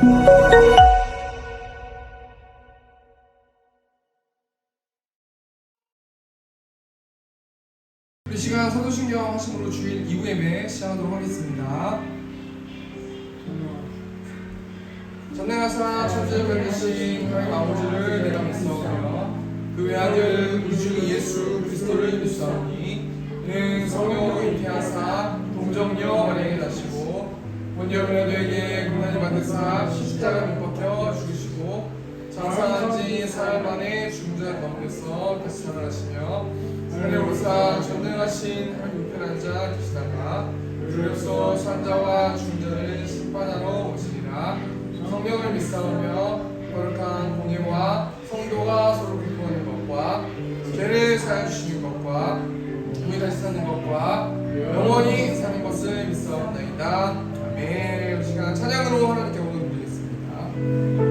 이 시간 사도신경 하심으로 주일 2부 예배 시작하도록 하겠습니다. 전능하사 천지를 만드신 하나님 아버지를 내가 믿사오며 그 외아들 우리 주 예수 그리스도를 믿사오니 그는 성령으로 잉태하사 동정녀 마리아에 나시고 본디오 빌라도에게 고난을 받으사 십자가 못 박혀 죽으시고 장사한 지 사흘 만에 죽은 자 가운데서 다시 살아나시며 하늘에 오사 전능하신 하나님 우편 앉아 계시다가 주로서 산자와 죽은 자를 심판하러 오시리라. 성령을 믿사오며 거룩한 공예와 성도가 서로 공통하는 것과 죄를 사하여 주시는 것과 몸이 다시 사는 것과 영원히 사는 것을 믿사옵나이다. 아멘. 이 시간 찬양으로 하나님께 오늘 드리겠습니다.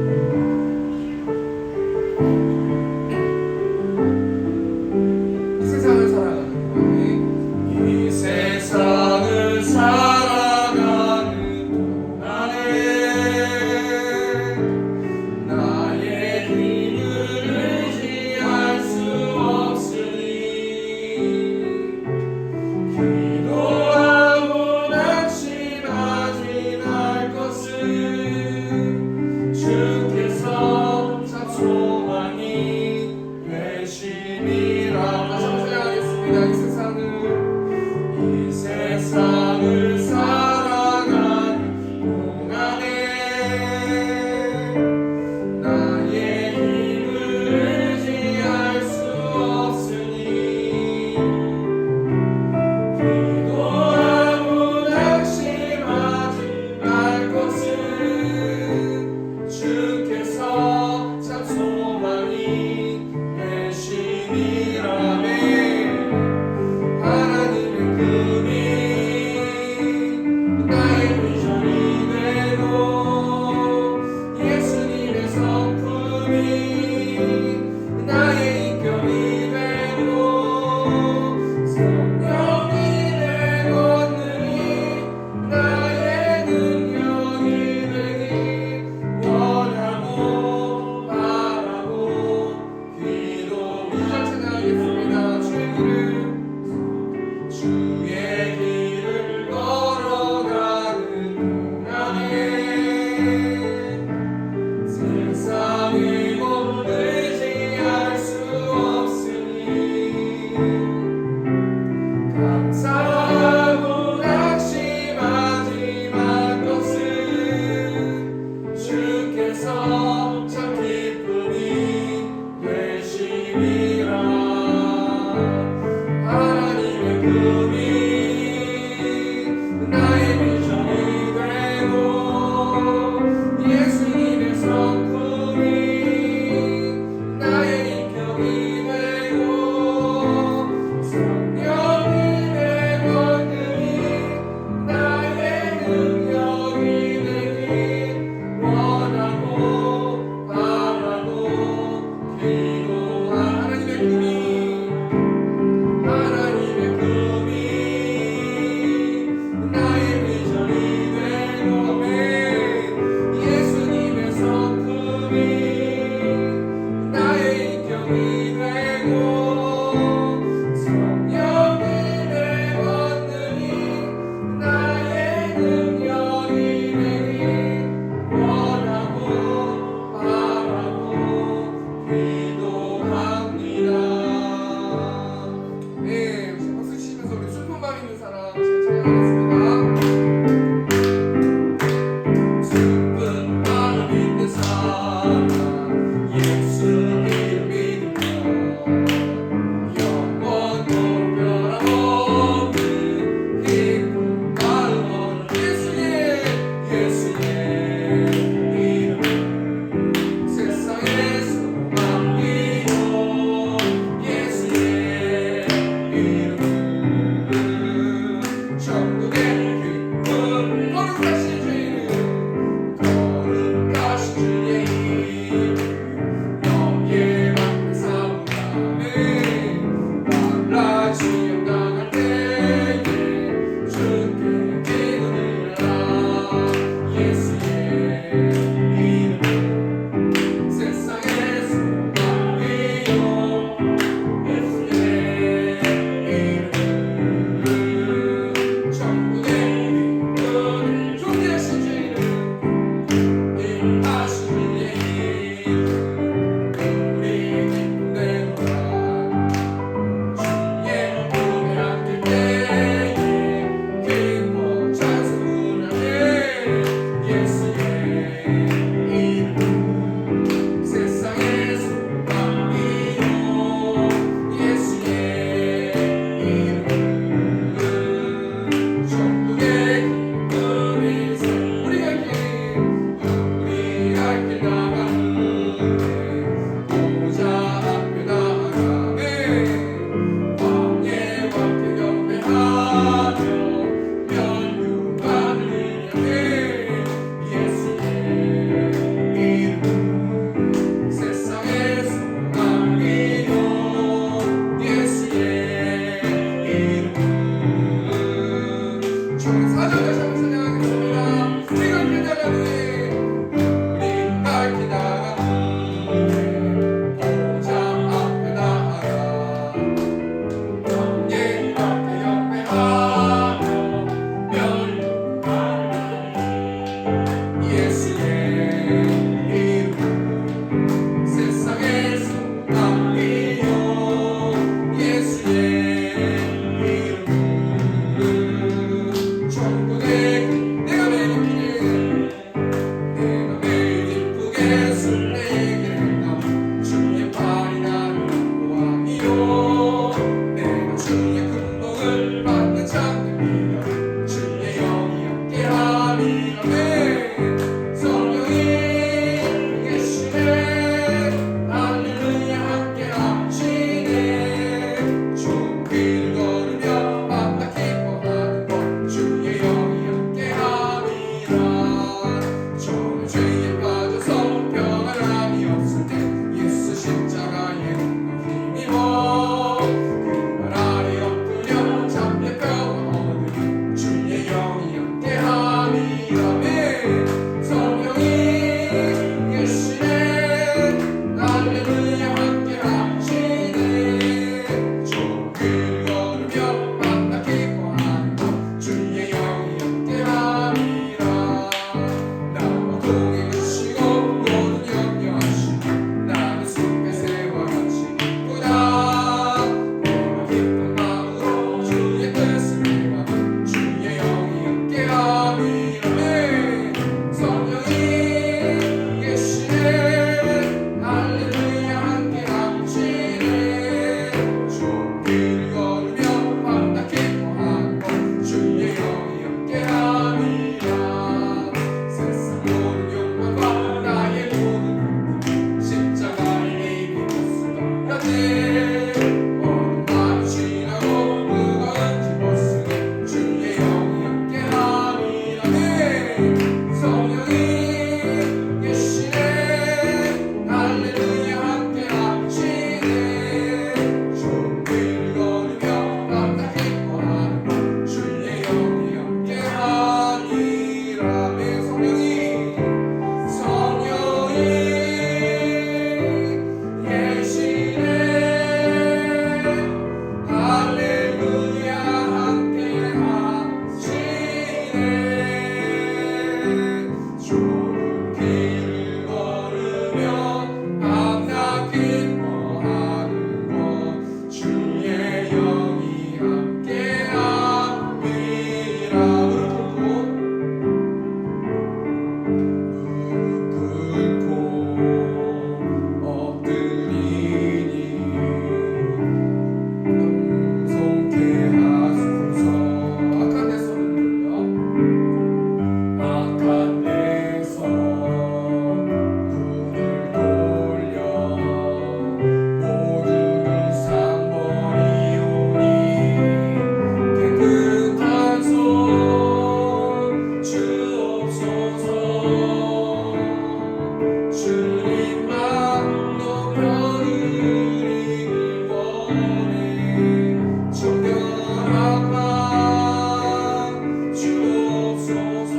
주님만 높여드리길 원해 정결한 마음 주옵소서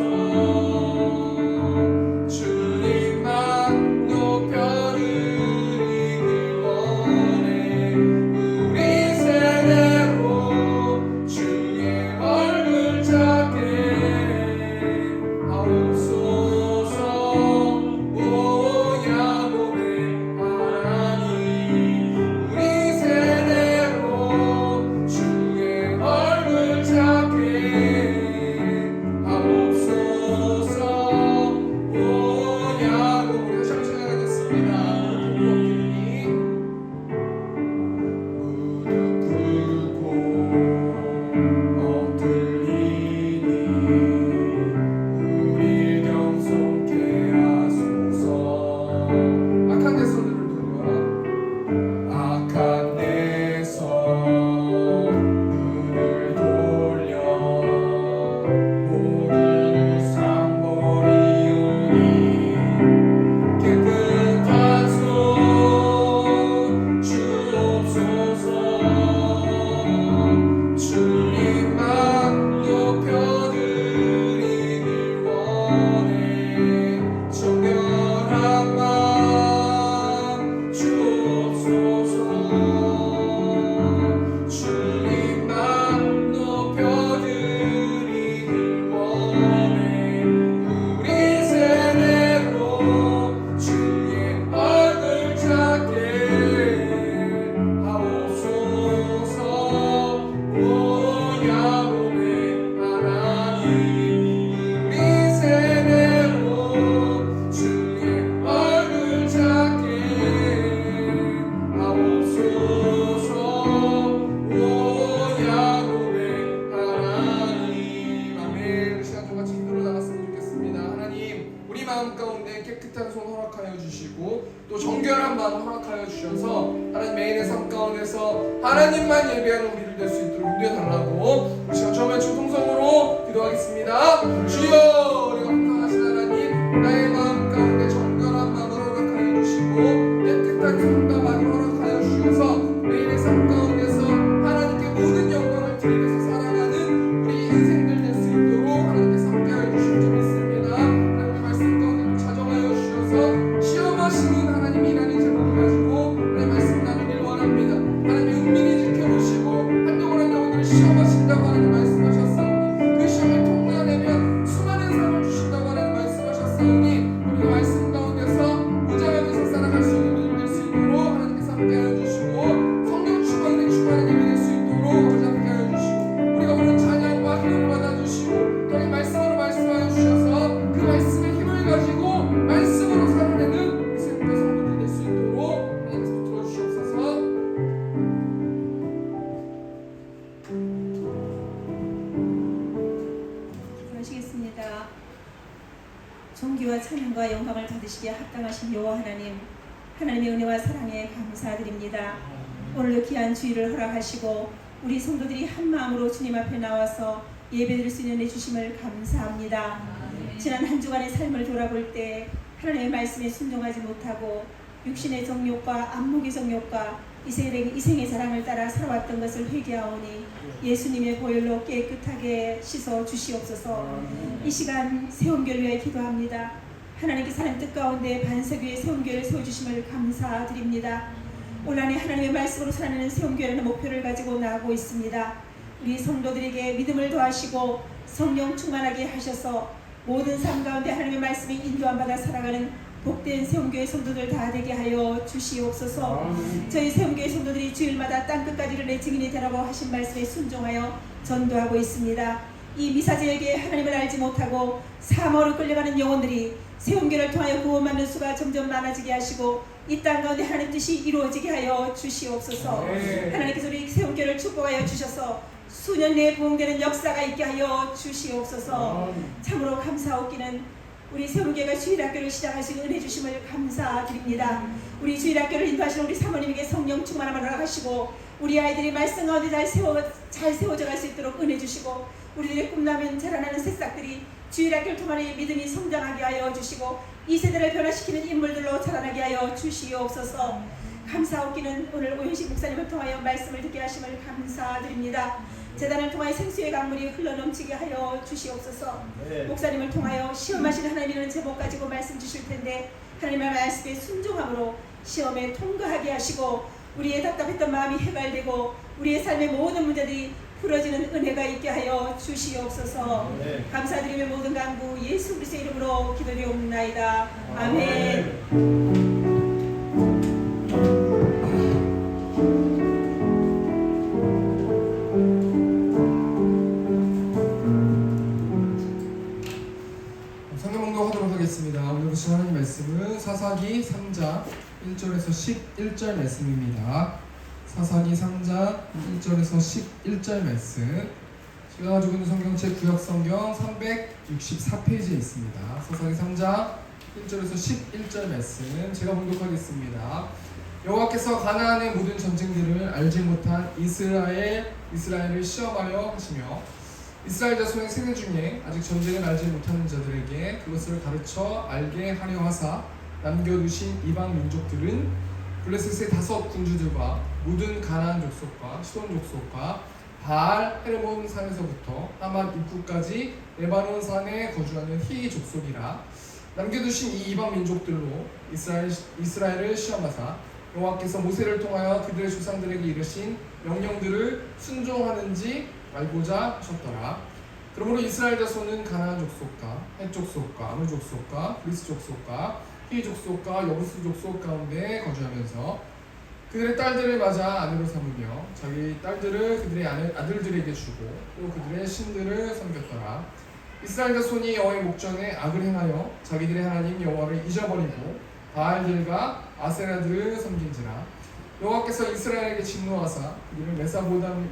주님만 높여드리길 원해 우리 세대로 주의 얼굴 찾게 하옵소서 오 야곱의 하나님 우리 세대로 주의 얼굴 찾게 하옵소서 오 야곱 우리 다시 한번 찬양하겠습니다. 무릎 꿇고 엎드리니 우릴 경솔케 하소서 악한 내 손을 돌려 악한 내 손을 돌려 모든 상버리우니 깨끗한 손 주옵소서 주님만 높여드리길 원해 정결한 마음 주옵소서 주님만 높여드리길 원해 우리 세대로 주의 얼굴 찾게 하옵소서 오 야곱의 하나님 우리 세대로 주의 얼굴 찾게 하옵소서 오 야곱의 하나님 아멘. 이 시간 좀 같이 기도로 나갔으면 좋겠습니다. 하나님 우리 마음 가운데 깨끗한 손 허락하여 주시고 또 정결한 마음 허락하여 주셔서 하나님 매일의 삶 가운데서 하나님만 예배하는 우리를 될 수 있도록 인도해 달라고 이 시간 처음에 충성으로 기도하겠습니다. 주여 우리가 풍성하신 하나님 나의 마음 가운데 정결한 마음을 허락하여 주시고 깨끗한 손과 마음을 허락하여 주셔서 매일의 삶 가운데서 하나님께 모든 영광을 드리면서 살아가는 우리 인생들 될 수 있도록 하나님께서 함께하여 주실 줄 믿습니다. 하나님의 말씀 가운데 자정하여 주셔서 시험하시는 하나님이라는 제목을 가지고 하나님의 말씀 나누길 원합니다. 하나님의 은밀히 지켜보시고 한 영혼 한 영혼을 시험하신다고 하나님 말씀하셨사오니 그 시험을 통과하면 수많은 삶을 주신다고 하나님 말씀하셨사오니 우리가 말씀 가운데서 무장하면서 살아갈 수 있는 우리들 될 수 있도록 하나님께서 함께하여 주시고 성령 충만의 충만한 예배 될 수 있도록 하나님 함께하여 주시고 우리가 오늘 찬양과 힘을 받아주시고 또 이 말씀으로 말씀하여 주셔서 그 말씀의 힘을 가지고 말씀으로 살아내는 우리 세상의 성도들이 될 수 있도록 하나님께서 붙들어 주시옵소서. 기도하시겠습니다. 존귀와 찬양과 영광을 받으시기에 합당하신 여호와 하나님, 하나님의 은혜와 사랑에 감사드립니다. 오늘도 귀한 주일을 허락하시고 우리 성도들이 한 마음으로 주님 앞에 나와서 예배드릴 수 있는 은혜 주심을 감사합니다. 지난 한 주간의 삶을 돌아볼 때 하나님의 말씀에 순종하지 못하고 육신의 정욕과 안목의 정욕과 이생의 사랑을 따라 살아왔던 것을 회개하오니 예수님의 보혈로 깨끗하게 씻어 주시옵소서. 이 시간 세움교를 위해 기도합니다. 하나님께서 하나님 뜻 가운데 반석 위에 세움교를 세워주심을 감사드립니다. 올 한해 하나님의 말씀으로 살아내는 세움교회라는 목표를 가지고 나아가고 있습니다. 우리 성도들에게 믿음을 더하시고 성령 충만하게 하셔서 모든 삶 가운데 하나님의 말씀이 인도함 받아 살아가는 복된 세움교회 성도들 다 되게 하여 주시옵소서. 저희 세움교회 성도들이 주일마다 땅끝까지 이르는 증인이 되라고 하신 말씀에 순종하여 전도하고 있습니다. 이 미사제에게 하나님을 알지 못하고 사망으로 끌려가는 영혼들이 세움교회를 통하여 구원받는 수가 점점 많아지게 하시고 이 땅 가운데 하나님 뜻이 이루어지게 하여 주시옵소서. 하나님께서 우리 세움교회를 축복하여 주셔서 수년 내에 부흥되는 역사가 있게 하여 주시옵소서. 참으로 감사하옵기는 우리 세움교회가 주일학교를 시작하시고 은혜 주심을 감사드립니다. 우리 주일학교를 인도하시는 우리 사모님에게 성령 충만함을 허락하시고 우리 아이들이 말씀 가운데 잘 세워져 갈 수 있도록 은혜 주시고 우리들의 꿈나면 자라나는 새싹들이 주일학교를 통하여 믿음이 성장하게 하여 주시고 이 세대를 변화시키는 인물들로 자라나게 하여 주시옵소서. 감사하옵기는 오늘 오현식 목사님을 통하여 말씀을 듣게 하심을 감사드립니다. 재단을 통하여 생수의 강물이 흘러넘치게 하여 주시옵소서. 목사님을 통하여 시험하시는 하나님의 제목 가지고 말씀 주실 텐데 하나님의 말씀에 순종함으로 시험에 통과하게 하시고 우리의 답답했던 마음이 해갈되고 우리의 삶의 모든 문제들이 풀어지는 은혜가 있게 하여 주시옵소서. 감사드리며 모든 간구 예수 그리스도의 이름으로 기도드리옵나이다. 아멘. 성경 공독하도록 하겠습니다. 오늘 보신 하나님 말씀은 사사기 3장 1절에서 11절 말씀입니다. 사사기 3장 1절에서 11절 말씀. 제가 가지고 있는 성경책 구약성경 364페이지에 있습니다. 사사기 3장 1절에서 11절 말씀 제가 봉독하겠습니다. 여호와께서 가나안의 모든 전쟁들을 알지 못한 이스라엘을 시험하려 하시며 이스라엘 자손의 세대 중에 아직 전쟁을 알지 못하는 자들에게 그것을 가르쳐 알게 하려 하사 남겨두신 이방 민족들은 블레셋의 5 군주들과 모든 가나안 족속과 시돈 족속과 바알 헤르몬 산에서부터 하맛 입구까지 레바논 산에 거주하는 히 족속이라. 남겨두신 이 이방 민족들로 이스라엘을 시험하사 여호와께서 모세를 통하여 그들의 조상들에게 이르신 명령들을 순종하는지 알고자 하셨더라. 그러므로 이스라엘 자손은 가나안 족속과 헷 족속과 아물 족속과 그리스 족속과 히 족속과 여부스 족속 가운데 거주하면서 그들의 딸들을 맞아 아내로 삼으며 자기 딸들을 그들의 아들들에게 주고 또 그들의 신들을 섬겼더라. 이스라엘 자손이 여호와의 목전에 악을 행하여 자기들의 하나님 여호와를 잊어버리고 바알들과 아세라들을 섬긴지라. 여호와께서 이스라엘에게 진노하사 그들을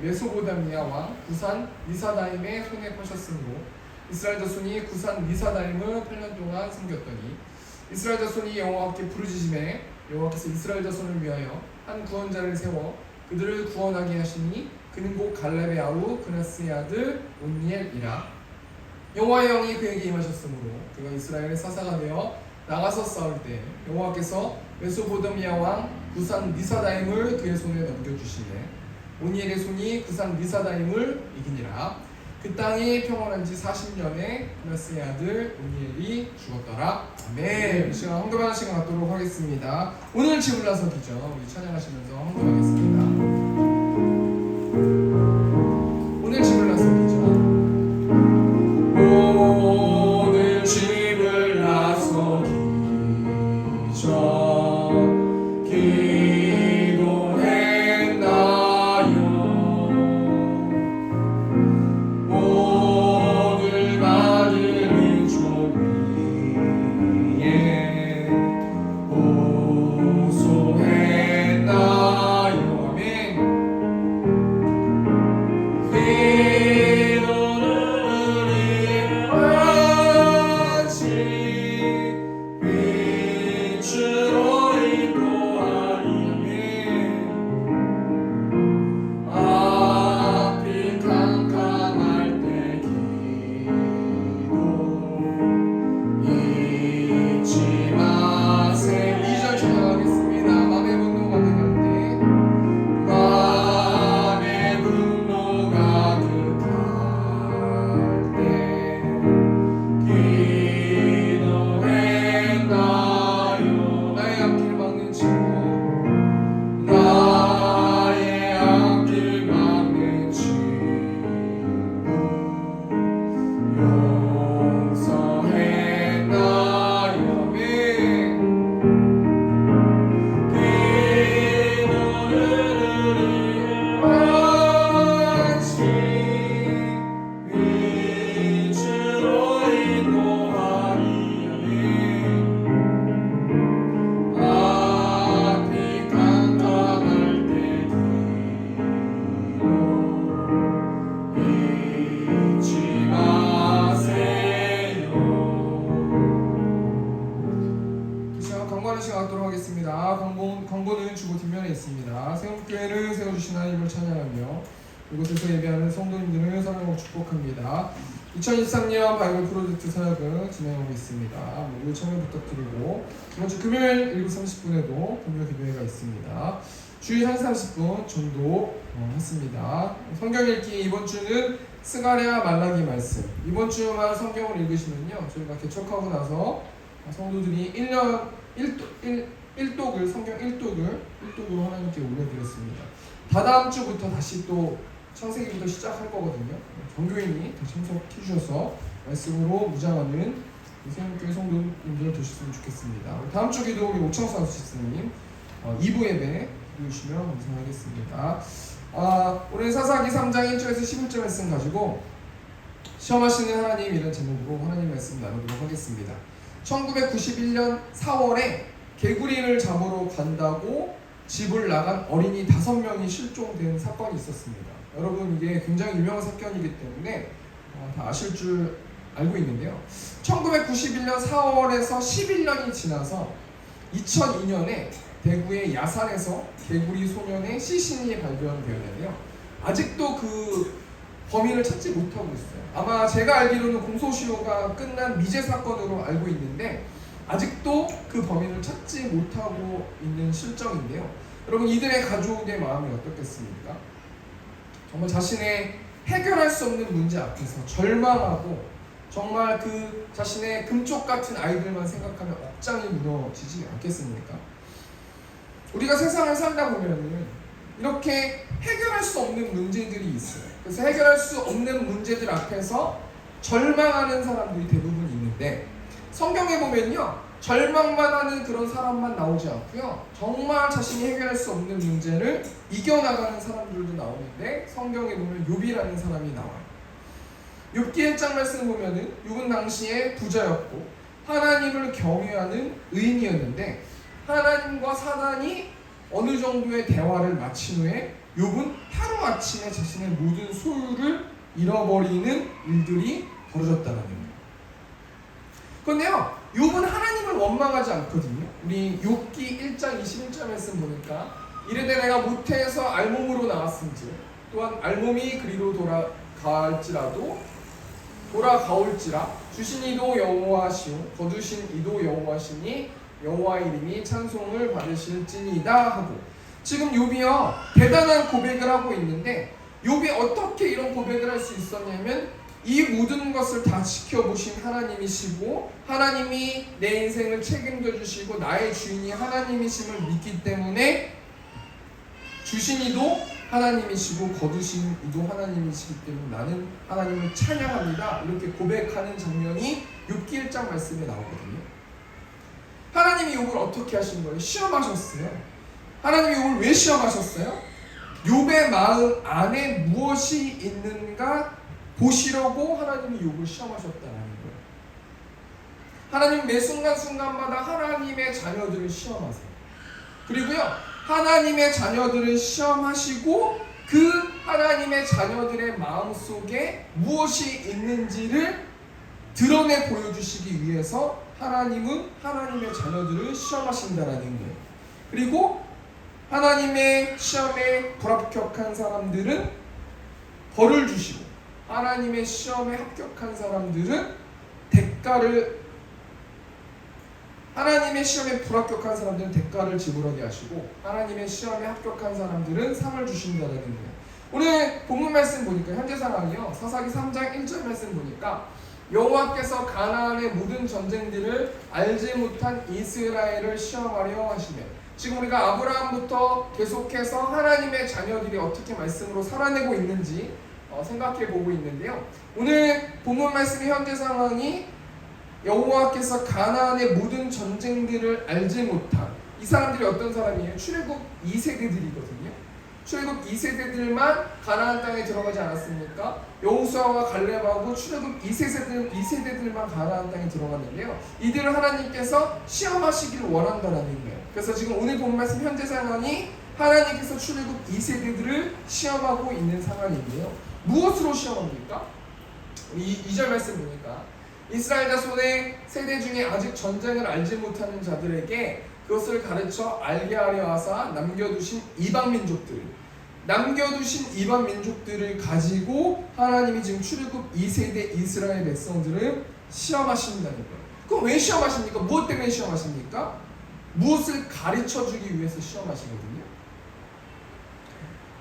메소보다미아 왕 구산 리사다임의 손에 파셨으므로 이스라엘 자손이 구산 리사다임을 8년 동안 섬겼더니 이스라엘 자손이 여호와께 부르짖음에 여호와께서 이스라엘 자손을 위하여 한 구원자를 세워 그들을 구원하게 하시니 그는 곧 갈렙의 아우 그나스의 아들 온니엘이라. 여호와의 영이 그에게 임하셨으므로 그가 이스라엘의 사사가 되어 나가서 싸울 때 여호와께서 메소보다미아 왕 구산 리사다임을 그의 손에 넘겨주시되 온니엘의 손이 구산 리사다임을 이기니라. 그 땅이 평온한 지 40년에 그나스의 아들 온니엘이 죽었더라. 아멘. 이 시간 헌금하는 시간 갖도록 하겠습니다. 오늘 지불나서기죠. 우리 찬양하시면서 헌금하겠습니다. 오늘 지불나서기죠. 오늘 지불나서기죠. 광고는 주보 뒷면에 있습니다. 세움교회를 세워주신 하나님을 찬양하며 이곳에서 예배하는 성도님들을 사랑하고 축복합니다. 2023년 바이블 프로젝트 사역을 진행하고 있습니다. 모두 참여 부탁드리고 이번 주 금요일 7시 30분에도 금요 기도회가 있습니다. 주일 1시 30분 전도 했습니다. 성경 읽기 이번 주는 스가랴 말라기 말씀. 이번 주만 성경을 읽으시면요, 저희가 개척하고 나서 성도들이 1년 1독을 성경 1독으로 하나님께 올려드렸습니다. 다다음 주부터 다시 또 창세기부터 시작할 거거든요. 전교인이 더 참석해 주셔서 말씀으로 무장하는 세움교회 성도님들 되셨으면 좋겠습니다. 다음 주 기도 우리 오창수 아저씨님 2부 예배 해주시면 감사하겠습니다. 오늘 사사기 3장 1절에서 11절 말씀 가지고 시험하시는 하나님 이런 제목으로 하나님 말씀 나누도록 하겠습니다. 1991년 4월에 개구리를 잡으러 간다고 집을 나간 어린이 5명이 실종된 사건이 있었습니다. 여러분, 이게 굉장히 유명한 사건이기 때문에 다 아실 줄 알고 있는데요. 1991년 4월에서 11년이 지나서 2002년에 대구의 야산에서 개구리 소년의 시신이 발견되었는데요. 아직도 그 범인을 찾지 못하고 있어요. 아마 제가 알기로는 공소시효가 끝난 미제 사건으로 알고 있는데 아직도 그 범인을 찾지 못하고 있는 실정인데요. 여러분, 이들의 가족의 마음이 어떻겠습니까? 정말 자신의 해결할 수 없는 문제 앞에서 절망하고 정말 그 자신의 금쪽 같은 아이들만 생각하면 억장이 무너지지 않겠습니까? 우리가 세상을 살다 보면은 이렇게 해결할 수 없는 문제들이 있어요. 그래서 해결할 수 없는 문제들 앞에서 절망하는 사람들이 대부분 있는데, 성경에 보면요, 절망만 하는 그런 사람만 나오지 않고요, 정말 자신이 해결할 수 없는 문제를 이겨나가는 사람들도 나오는데, 성경에 보면 욥이라는 사람이 나와요. 욥기 1장 말씀 보면은 욥은 당시에 부자였고 하나님을 경외하는 의인이었는데, 하나님과 사단이 어느 정도의 대화를 마친 후에 욥은 하루아침에 자신의 모든 소유를 잃어버리는 일들이 벌어졌다는 거예요. 그런데요, 욥은 하나님을 원망하지 않거든요. 우리 욥기 1장 21절 말씀 보니까 이르되 내가 모태에서 알몸으로 나왔은즉 또한 알몸이 그리로 돌아가올지라 주신 이도 여호와시오 거두신 이도 여호와시니 여호와의 이름이 찬송을 받으실지니이다 하고, 지금 욥이요 대단한 고백을 하고 있는데, 욥이 어떻게 이런 고백을 할 수 있었냐면 이 모든 것을 다 지켜보신 하나님이시고 하나님이 내 인생을 책임져 주시고 나의 주인이 하나님이심을 믿기 때문에 주신 이도 하나님이시고 거두신 이도 하나님이시기 때문에 나는 하나님을 찬양합니다, 이렇게 고백하는 장면이 욥기 1장 말씀에 나오거든요. 하나님이 욥을 어떻게 하신 거예요? 시험하셨어요. 하나님이 욥을 왜 시험하셨어요? 욥의 마음 안에 무엇이 있는가 보시려고 하나님이 욥을 시험하셨다는 거예요. 하나님 매 순간순간마다 하나님의 자녀들을 시험하세요. 그리고요, 하나님의 자녀들을 시험하시고 그 하나님의 자녀들의 마음속에 무엇이 있는지를 드러내 보여주시기 위해서 하나님은 하나님의 자녀들을 시험하신다라는 거예요. 그리고 하나님의 시험에 불합격한 사람들은 벌을 주시고 하나님의 시험에 합격한 사람들은 하나님의 시험에 불합격한 사람들은 대가를 지불하게 하시고 하나님의 시험에 합격한 사람들은 상을 주신다는 거예요. 오늘 본문 말씀 보니까 현재 상황이요, 사사기 3장 1절 말씀 보니까 여호와께서 가나안의 모든 전쟁들을 알지 못한 이스라엘을 시험하려 하시네. 지금 우리가 아브라함부터 계속해서 하나님의 자녀들이 어떻게 말씀으로 살아내고 있는지 생각해 보고 있는데요. 오늘 본문 말씀의 현재 상황이 여호와께서 가나안의 모든 전쟁들을 알지 못한 이 사람들이 어떤 사람이에요? 출애굽 2세대들이거든요. 출애굽 2세대들만 가나안 땅에 들어가지 않았습니까? 여호수아와 갈렙하고 출애굽 2세대들만 가나안 땅에 들어갔는데요. 이들을 하나님께서 시험하시기를 원한다는 거예요. 그래서 지금 오늘 본 말씀 현재 상황이 하나님께서 출애굽 2세대들을 시험하고 있는 상황이고요. 무엇으로 시험합니까? 2절 말씀 보니까 이스라엘 자손의 세대 중에 아직 전쟁을 알지 못하는 자들에게 그것을 가르쳐 알게 하려 하사 남겨두신 이방 민족들, 남겨두신 이방 민족들을 가지고 하나님이 지금 출애굽 2세대 이스라엘 백성들을 시험하신다는 거예요. 그럼 왜 시험하십니까? 무엇 때문에 시험하십니까? 무엇을 가르쳐주기 위해서 시험하시거든요.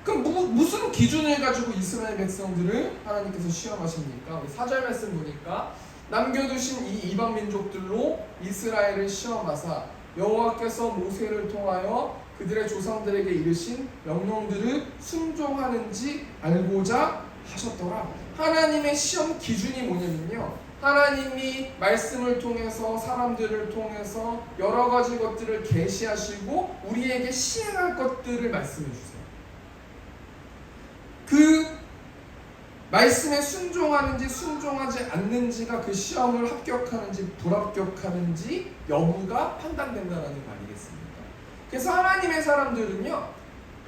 그럼 무슨 기준을 가지고 이스라엘 백성들을 하나님께서 시험하십니까? 우리 4절 말씀 보니까 남겨두신 이 이방 민족들로 이스라엘을 시험하사 여호와께서 모세를 통하여 그들의 조상들에게 이르신 명령들을 순종하는지 알고자 하셨더라. 하나님의 시험 기준이 뭐냐면요, 하나님이 말씀을 통해서 사람들을 통해서 여러 가지 것들을 계시하시고 우리에게 시행할 것들을 말씀해 주세요. 그 말씀에 순종하는지 순종하지 않는지가 그 시험을 합격하는지 불합격하는지 여부가 판단된다는 거 아니겠습니까? 그래서 하나님의 사람들은요,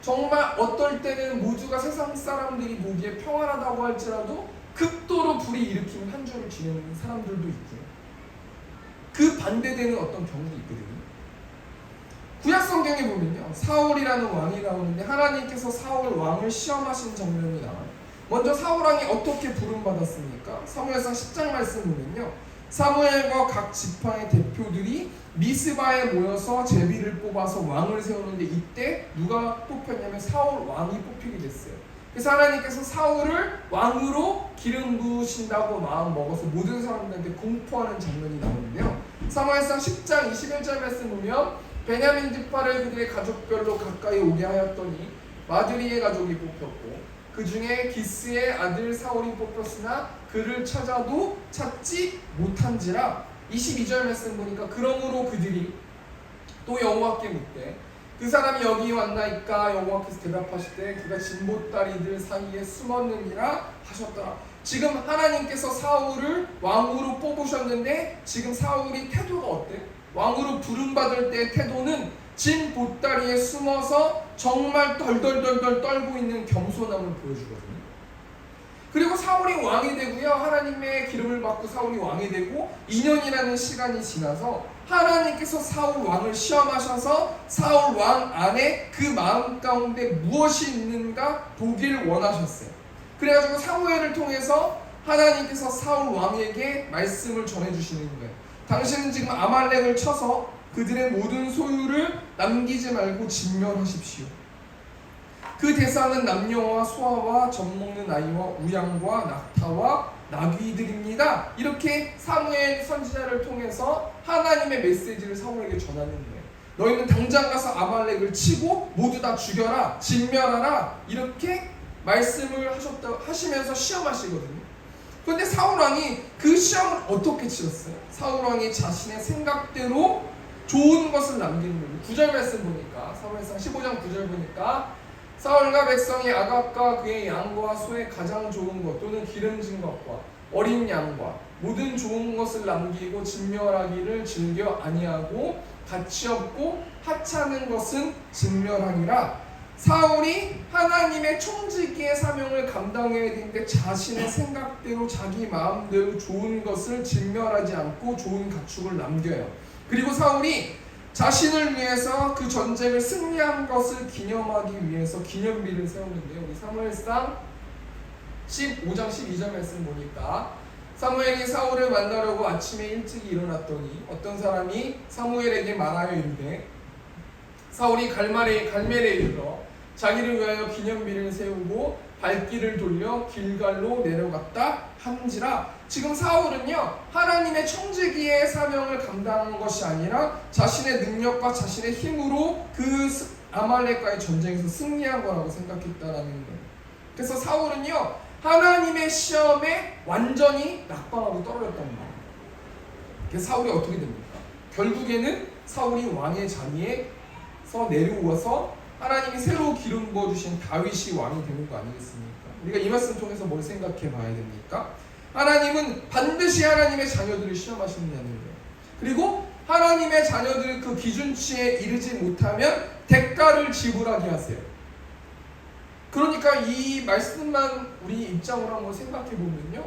정말 어떨 때는 모두가 세상 사람들이 보기에 평안하다고 할지라도 극도로 불이 일으키는 한 주를 지내는 사람들도 있고요, 그 반대되는 어떤 경우도 있거든요. 구약 성경에 보면요, 사울이라는 왕이 나오는데 하나님께서 사울 왕을 시험하신 장면이 나와요. 먼저 사울 왕이 어떻게 부름받았습니까? 사무엘상 10장 말씀 보면요, 사무엘과 각 지파의 대표들이 미스바에 모여서 제비를 뽑아서 왕을 세우는데 이때 누가 뽑혔냐면 사울 왕이 뽑히게 됐어요. 그래서 하나님께서 사울을 왕으로 기름 부으신다고 마음 먹어서 모든 사람들한테 공포하는 장면이 나오는데요, 사무엘상 10장 21절 말씀 보면 베냐민 지파를 그들의 가족별로 가까이 오게 하였더니 마드리의 가족이 뽑혔고 그 중에 기스의 아들 사울이 뽑혔으나 그를 찾아도 찾지 못한지라. 22절 말씀 보니까 그러므로 그들이 또 여호와께 묻되 그 사람이 여기 왔나이까? 여호와께서 대답하시되 그가 진보다리들 사이에 숨었느니라 하셨더라. 지금 하나님께서 사울을 왕으로 뽑으셨는데 지금 사울이 태도가 어때? 왕으로 부름받을 때의 태도는 진 보따리에 숨어서 정말 덜덜덜덜 떨고 있는 겸손함을 보여주거든요. 그리고 사울이 왕이 되고요, 하나님의 기름을 받고 사울이 왕이 되고 2년이라는 시간이 지나서 하나님께서 사울 왕을 시험하셔서 사울 왕 안에 그 마음 가운데 무엇이 있는가 보길 원하셨어요. 그래가지고 사무엘을 통해서 하나님께서 사울 왕에게 말씀을 전해주시는 거예요. 당신은 지금 아말렉을 쳐서 그들의 모든 소유를 남기지 말고 진멸하십시오. 그 대상은 남녀와 소아와 젖먹는 아이와 우양과 낙타와 나귀들입니다. 이렇게 사무엘 선지자를 통해서 하나님의 메시지를 사울에게 전하는 거예요. 너희는 당장 가서 아말렉을 치고 모두 다 죽여라, 진멸하라, 이렇게 말씀을 하시면서 시험하시거든요. 그런데 사울 왕이 그 시험을 어떻게 치렀어요? 사울 왕이 자신의 생각대로 좋은 것을 남기는 거예요. 9절 말씀 보니까, 사무엘상 15장 9절 보니까 사울과 백성이 아각과 그의 양과 소의 가장 좋은 것 또는 기름진 것과 어린 양과 모든 좋은 것을 남기고 진멸하기를 즐겨 아니하고 가치 없고 하찮은 것은 진멸하니라. 사울이 하나님의 총지기의 사명을 감당해야 되는데 자신의 생각대로 자기 마음대로 좋은 것을 진멸하지 않고 좋은 가축을 남겨요. 그리고 사울이 자신을 위해서 그 전쟁을 승리한 것을 기념하기 위해서 기념비를 세우는데요, 우리 사무엘상 15장 12절 말씀 보니까 사무엘이 사울을 만나려고 아침에 일찍 일어났더니 어떤 사람이 사무엘에게 말하여 이르되 사울이 갈멜에 이르러 자기를 위하여 기념비를 세우고 발길을 돌려 길갈로 내려갔다 한지라. 지금 사울은요, 하나님의 청지기의 사명을 감당한 것이 아니라 자신의 능력과 자신의 힘으로 그 아말렉과의 전쟁에서 승리한 거라고 생각했다라는 거예요. 그래서 사울은요, 하나님의 시험에 완전히 낙방하고 떨어졌단 말이에요. 그래서 사울이 어떻게 됩니까? 결국에는 사울이 왕의 자리에서 내려와서 하나님이 새로 기름 부어주신 다윗이 왕이 되는 거 아니겠습니까? 우리가 이 말씀 통해서 뭘 생각해 봐야 됩니까? 하나님은 반드시 하나님의 자녀들을 시험하신다는 거예요. 그리고 하나님의 자녀들 그 기준치에 이르지 못하면 대가를 지불하게 하세요. 그러니까 이 말씀만 우리 입장으로 한번 생각해 보면요,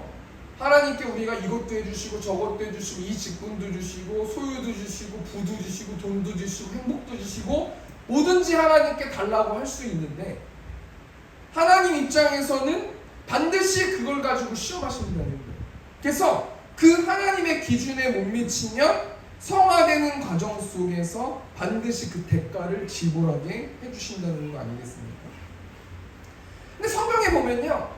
하나님께 우리가 이것도 해주시고 저것도 해주시고 이 직분도 주시고 소유도 주시고 부도 주시고 돈도 주시고 행복도 주시고 뭐든지 하나님께 달라고 할 수 있는데 하나님 입장에서는 반드시 그걸 가지고 시험하신다는 거예요. 그래서 그 하나님의 기준에 못 미치면 성화되는 과정 속에서 반드시 그 대가를 지불하게 해주신다는 거 아니겠습니까? 근데 성경에 보면요,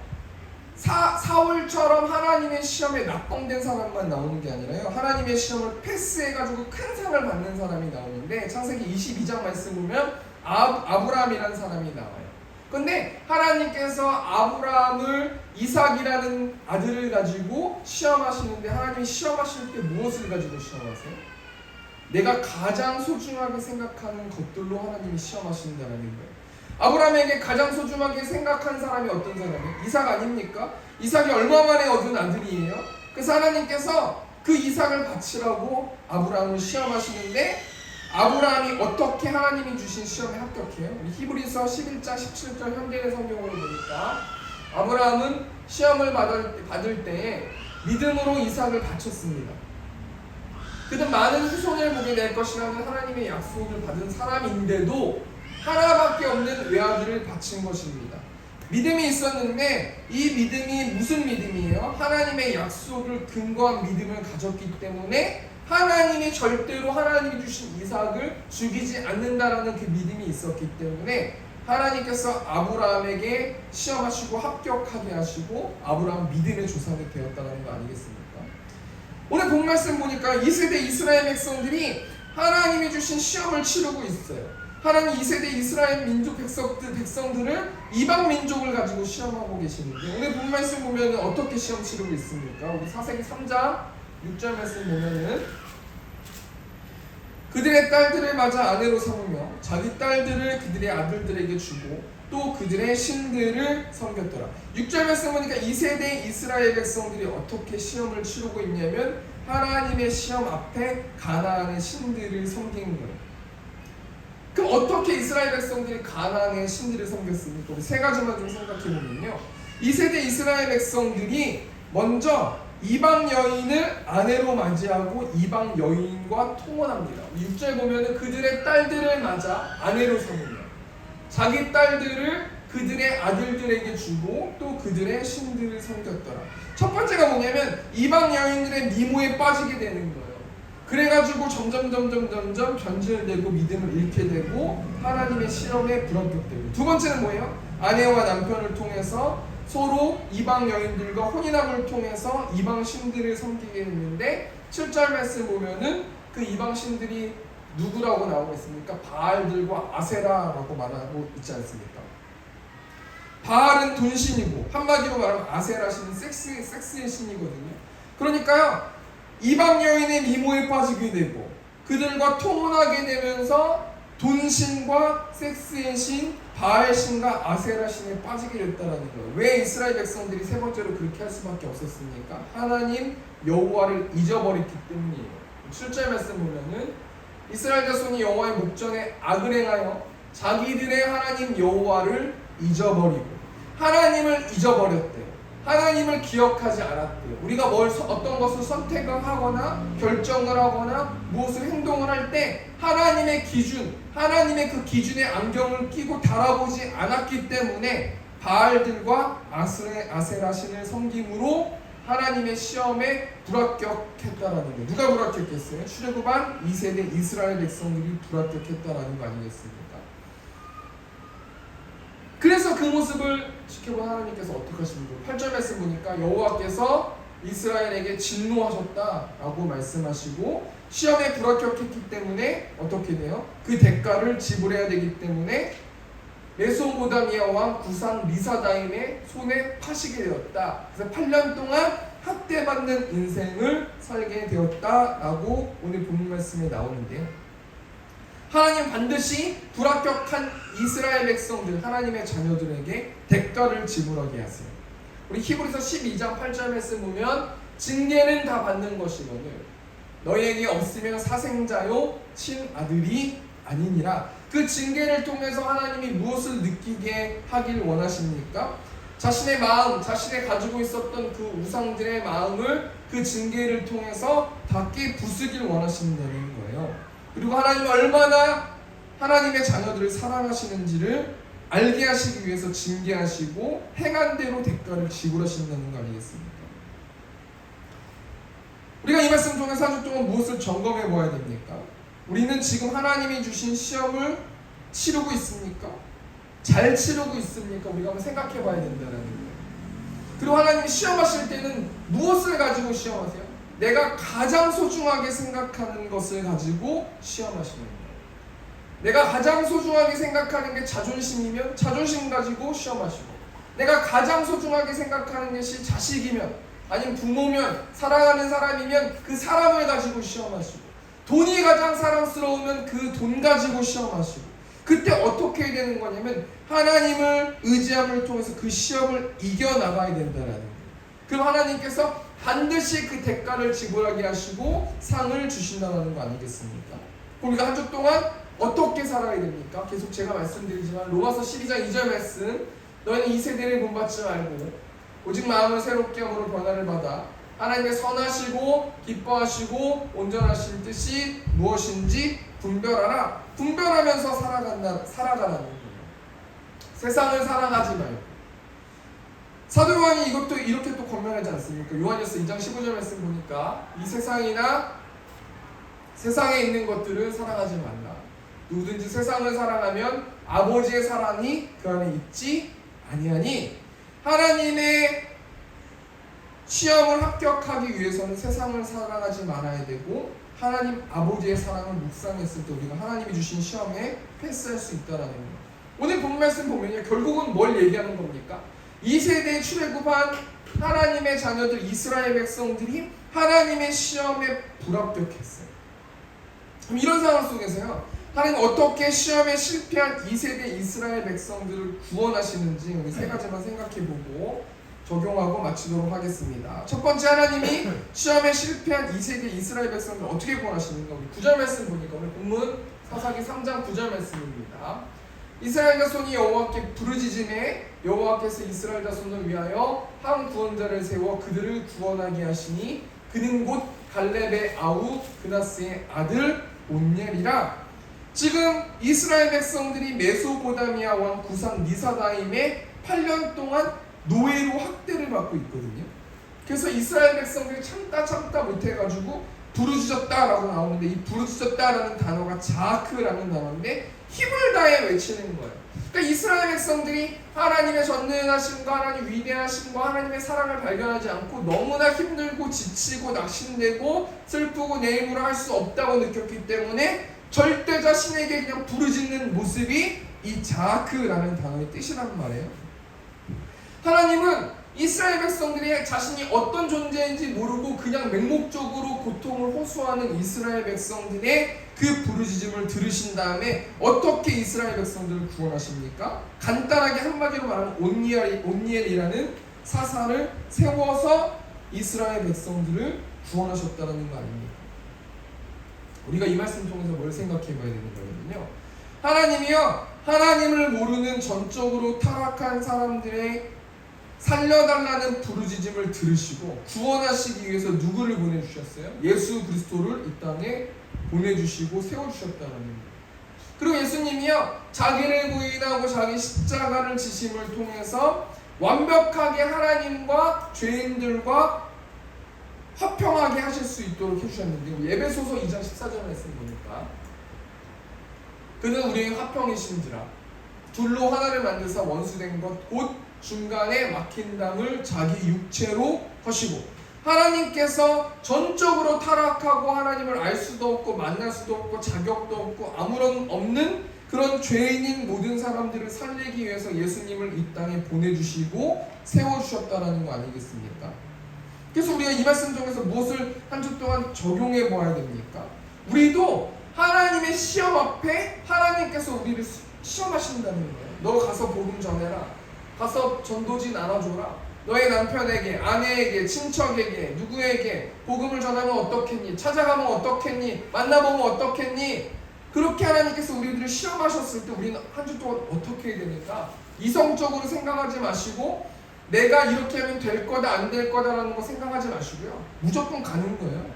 사울처럼 하나님의 시험에 낙방된 사람만 나오는 게 아니라요, 하나님의 시험을 패스해가지고 큰 상을 받는 사람이 나오는데, 창세기 22장 말씀 보면 아브라함이라는 사람이 나와요. 근데 하나님께서 아브라함을 이삭이라는 아들을 가지고 시험하시는데, 하나님이 시험하실 때 무엇을 가지고 시험하세요? 내가 가장 소중하게 생각하는 것들로 하나님이 시험하신다는 거예요. 아브라함에게 가장 소중하게 생각한 사람이 어떤 사람이에요? 이삭 아닙니까? 이삭이 얼마 만에 얻은 아들이에요. 그래서 하나님께서 그 이삭을 바치라고 아브라함을 시험하시는데, 아브라함이 어떻게 하나님이 주신 시험에 합격해요? 히브리서 11장 17절 현대의 성경으로 보니까 아브라함은 시험을 받을 때에 믿음으로 이삭을 바쳤습니다. 그는 많은 후손을 보게 될 것이라는 하나님의 약속을 받은 사람인데도 하나밖에 없는 외아들을 바친 것입니다. 믿음이 있었는데 이 믿음이 무슨 믿음이에요? 하나님의 약속을 근거한 믿음을 가졌기 때문에 하나님이 절대로 하나님이 주신 이삭을 죽이지 않는다라는 그 믿음이 있었기 때문에 하나님께서 아브라함에게 시험하시고 합격하게 하시고 아브라함 믿음의 조상이 되었다는 거 아니겠습니까? 오늘 본 말씀 보니까 2세대 이스라엘 백성들이 하나님이 주신 시험을 치르고 있어요. 하나님 2세대 이스라엘 민족 백성들을 이방 민족을 가지고 시험하고 계시는데, 오늘 본 말씀 보면 어떻게 시험 치르고 있습니까? 우리 사사기 3장 6절 말씀 보면은 그들의 딸들을 맞아 아내로 삼으며 자기 딸들을 그들의 아들들에게 주고 또 그들의 신들을 섬겼더라. 6절 말씀 보니까 2세대 이스라엘 백성들이 어떻게 시험을 치르고 있냐면 하나님의 시험 앞에 가나안의 신들을 섬긴 거예요. 그럼 어떻게 이스라엘 백성들이 가나안의 신들을 섬겼습니까? 우리 세 가지만 좀 생각해 보면요, 2세대 이스라엘 백성들이 먼저 이방 여인을 아내로 맞이하고 이방 여인과 통혼합니다. 6절 보면은 그들의 딸들을 맞아 아내로 삼으며 자기 딸들을 그들의 아들들에게 주고 또 그들의 신들을 섬겼더라. 첫 번째가 뭐냐면 이방 여인들의 미모에 빠지게 되는 거예요. 그래가지고 점점 변질을 내고 믿음을 잃게 되고 하나님의 시험에 불합격되고, 두 번째는 뭐예요? 아내와 남편을 통해서 서로 이방 여인들과 혼인함을 통해서 이방 신들을 섬기게 했는데, 7절 말씀 보면은 그 이방 신들이 누구라고 나오고 있습니까? 바알들과 아세라라고 말하고 있지 않습니까? 바알은 돈신이고 한마디로 말하면 아세라 신은 섹스의 신이거든요. 그러니까요, 이방 여인의 미모에 빠지게 되고 그들과 통혼하게 되면서 돈신과 섹스의 신, 바알신과 아세라신에 빠지게 됐다는 거예요. 왜 이스라엘 백성들이 세 번째로 그렇게 할 수밖에 없었습니까? 하나님 여호와를 잊어버렸기 때문이에요. 7절 말씀 보면은 이스라엘 자손이 여호와의 목전에 악을 행하여 자기들의 하나님 여호와를 잊어버리고, 하나님을 잊어버렸대요. 하나님을 기억하지 않았대요. 우리가 어떤 것을 선택을 하거나 결정을 하거나 무엇을 행동을 할 때 하나님의 기준, 하나님의 그 기준의 안경을 끼고 달아보지 않았기 때문에 바알들과 아세라 신을 섬김으로 하나님의 시험에 불합격했다라는 거예요. 누가 불합격했어요? 출애굽한 2세대 이스라엘 백성들이 불합격했다라는 거 아니겠습니까? 그래서 그 모습을 지켜본 하나님께서 어떻게 하십니까? 8절 말씀 보니까 여호와께서 이스라엘에게 진노하셨다라고 말씀하시고, 시험에 불합격했기 때문에 어떻게 돼요? 그 대가를 지불해야 되기 때문에 메소포타미아 왕 구상 리사다임의 손에 파시게 되었다. 그래서 8년 동안 학대받는 인생을 살게 되었다라고 오늘 본문 말씀에 나오는데요, 하나님 반드시 불합격한 이스라엘 백성들, 하나님의 자녀들에게 대가를 지불하게 하세요. 우리 히브리서 12장 8절 말씀 보면 징계는 다 받는 것이거늘 너희에게 없으면 사생자요 친아들이 아니니라. 그 징계를 통해서 하나님이 무엇을 느끼게 하길 원하십니까? 자신의 마음, 자신의 가지고 있었던 그 우상들의 마음을 그 징계를 통해서 다 깨부수길 원하신다는 거예요. 그리고 하나님은 얼마나 하나님의 자녀들을 사랑하시는지를 알게 하시기 위해서 징계하시고 행한 대로 대가를 지불하신다는 거 아니겠습니까? 우리가 이 말씀 통해서 한 주 동안 무엇을 점검해 보아야 됩니까? 우리는 지금 하나님이 주신 시험을 치르고 있습니까? 잘 치르고 있습니까? 우리가 한번 생각해 봐야 된다는 거예요. 그리고 하나님이 시험하실 때는 무엇을 가지고 시험하세요? 내가 가장 소중하게 생각하는 것을 가지고 시험하시는 거예요. 내가 가장 소중하게 생각하는 게 자존심이면 자존심 가지고 시험하시고, 내가 가장 소중하게 생각하는 것이 자식이면, 아니면 부모면, 사랑하는 사람이면 그 사람을 가지고 시험하시고, 돈이 가장 사랑스러우면 그 돈 가지고 시험하시고, 그때 어떻게 해야 되는 거냐면 하나님을 의지함을 통해서 그 시험을 이겨나가야 된다는 거예요. 그럼 하나님께서 반드시 그 대가를 지불하게 하시고 상을 주신다는 거 아니겠습니까? 우리가 한 주 동안 어떻게 살아야 됩니까? 계속 제가 말씀드리지만 로마서 12장 2절 말씀, 너희는 이 세대를 본받지 말고 오직 마음을 새롭게 함으로 변화를 받아 하나님의 선하시고 기뻐하시고 온전하신 뜻이 무엇인지 분별하라. 분별하면서 살아가라는 거예요. 세상을 살아가지 말고. 사도 요한이 이것도 이렇게 또 권면하지 않습니까? 요한일서 2장 15절 말씀 보니까 이 세상이나 세상에 있는 것들을 사랑하지 말라. 누구든지 세상을 사랑하면 아버지의 사랑이 그 안에 있지 아니하니. 하나님의 시험을 합격하기 위해서는 세상을 사랑하지 말아야 되고, 하나님 아버지의 사랑을 묵상했을 때 우리가 하나님이 주신 시험에 패스할 수 있다는 거예요. 오늘 본 말씀 보면요, 결국은 뭘 얘기하는 겁니까? 이 세대에 출애굽한 하나님의 자녀들 이스라엘 백성들이 하나님의 시험에 불합격했어요. 그럼 이런 상황 속에서요, 하나님 어떻게 시험에 실패한 이 세대 이스라엘 백성들을 구원하시는지 우리 세 가지만 생각해보고 적용하고 마치도록 하겠습니다. 첫 번째, 하나님이 시험에 실패한 이 세대 이스라엘 백성들 어떻게 구원하시는가? 우리 9절 말씀 보니까 오늘 본문 사사기 3장 9절 말씀입니다. 이스라엘 자손이 여호와께 부르짖음에 여호와께서 이스라엘 자손을 위하여 한 구원자를 세워 그들을 구원하게 하시니 그는 곧 갈렙의 아우 그나스의 아들 온니엘이라. 지금 이스라엘 백성들이 메소포타미아 왕 구상 니사다임의 8년 동안 노예로 학대를 받고 있거든요. 그래서 이스라엘 백성들이 참다 못해가지고 부르짖었다라고 나오는데, 이 부르짖었다라는 단어가 자크라는 단어인데 힘을 다해 외치는 거예요. 그러니까 이스라엘 백성들이 하나님의 전능하심과 하나님 위대하심과 하나님의 사랑을 발견하지 않고 너무나 힘들고 지치고 낙심되고 슬프고 내 힘으로 할 수 없다고 느꼈기 때문에 절대 자신에게 그냥 부르짖는 모습이 이 자크라는 단어의 뜻이란 말이에요. 하나님은 이스라엘 백성들이 자신이 어떤 존재인지 모르고 그냥 맹목적으로 고통을 호소하는 이스라엘 백성들의 그 부르짖음을 들으신 다음에 어떻게 이스라엘 백성들을 구원하십니까? 간단하게 한마디로 말하면 온니엘이라는 사사를 세워서 이스라엘 백성들을 구원하셨다는 거 아닙니까? 우리가 이 말씀 통해서 뭘 생각해 봐야 되는 거거든요. 하나님이요, 하나님을 모르는 전적으로 타락한 사람들의 살려달라는 부르짖음을 들으시고 구원하시기 위해서 누구를 보내주셨어요? 예수 그리스도를 이 땅에 보내주시고 세워주셨다는 거예요. 그리고 예수님이요, 자기를 부인하고 자기 십자가를 지심을 통해서 완벽하게 하나님과 죄인들과 화평하게 하실 수 있도록 해주셨는데, 에베소서 2장 14절 말씀 보니까 그는 우리의 화평이신지라 둘로 하나를 만드사 원수된 것 곧 중간에 막힌 담을 자기 육체로 하시고. 하나님께서 전적으로 타락하고 하나님을 알 수도 없고 만날 수도 없고 자격도 없고 아무런 없는 그런 죄인인 모든 사람들을 살리기 위해서 예수님을 이 땅에 보내주시고 세워주셨다는 거 아니겠습니까? 그래서 우리가 이 말씀 중에서 무엇을 한 주 동안 적용해 보아야 됩니까? 우리도 하나님의 시험 앞에 하나님께서 우리를 시험하신다는 거예요. 너 가서 복음 전해라. 가서 전도지 나눠줘라. 너의 남편에게, 아내에게, 친척에게, 누구에게 복음을 전하면 어떻겠니? 찾아가면 어떻겠니? 만나보면 어떻겠니? 그렇게 하나님께서 우리들을 시험하셨을 때 우리는 한 주 동안 어떻게 해야 되니까? 이성적으로 생각하지 마시고 내가 이렇게 하면 될 거다 안 될 거다라는 거 생각하지 마시고요, 무조건 가는 거예요.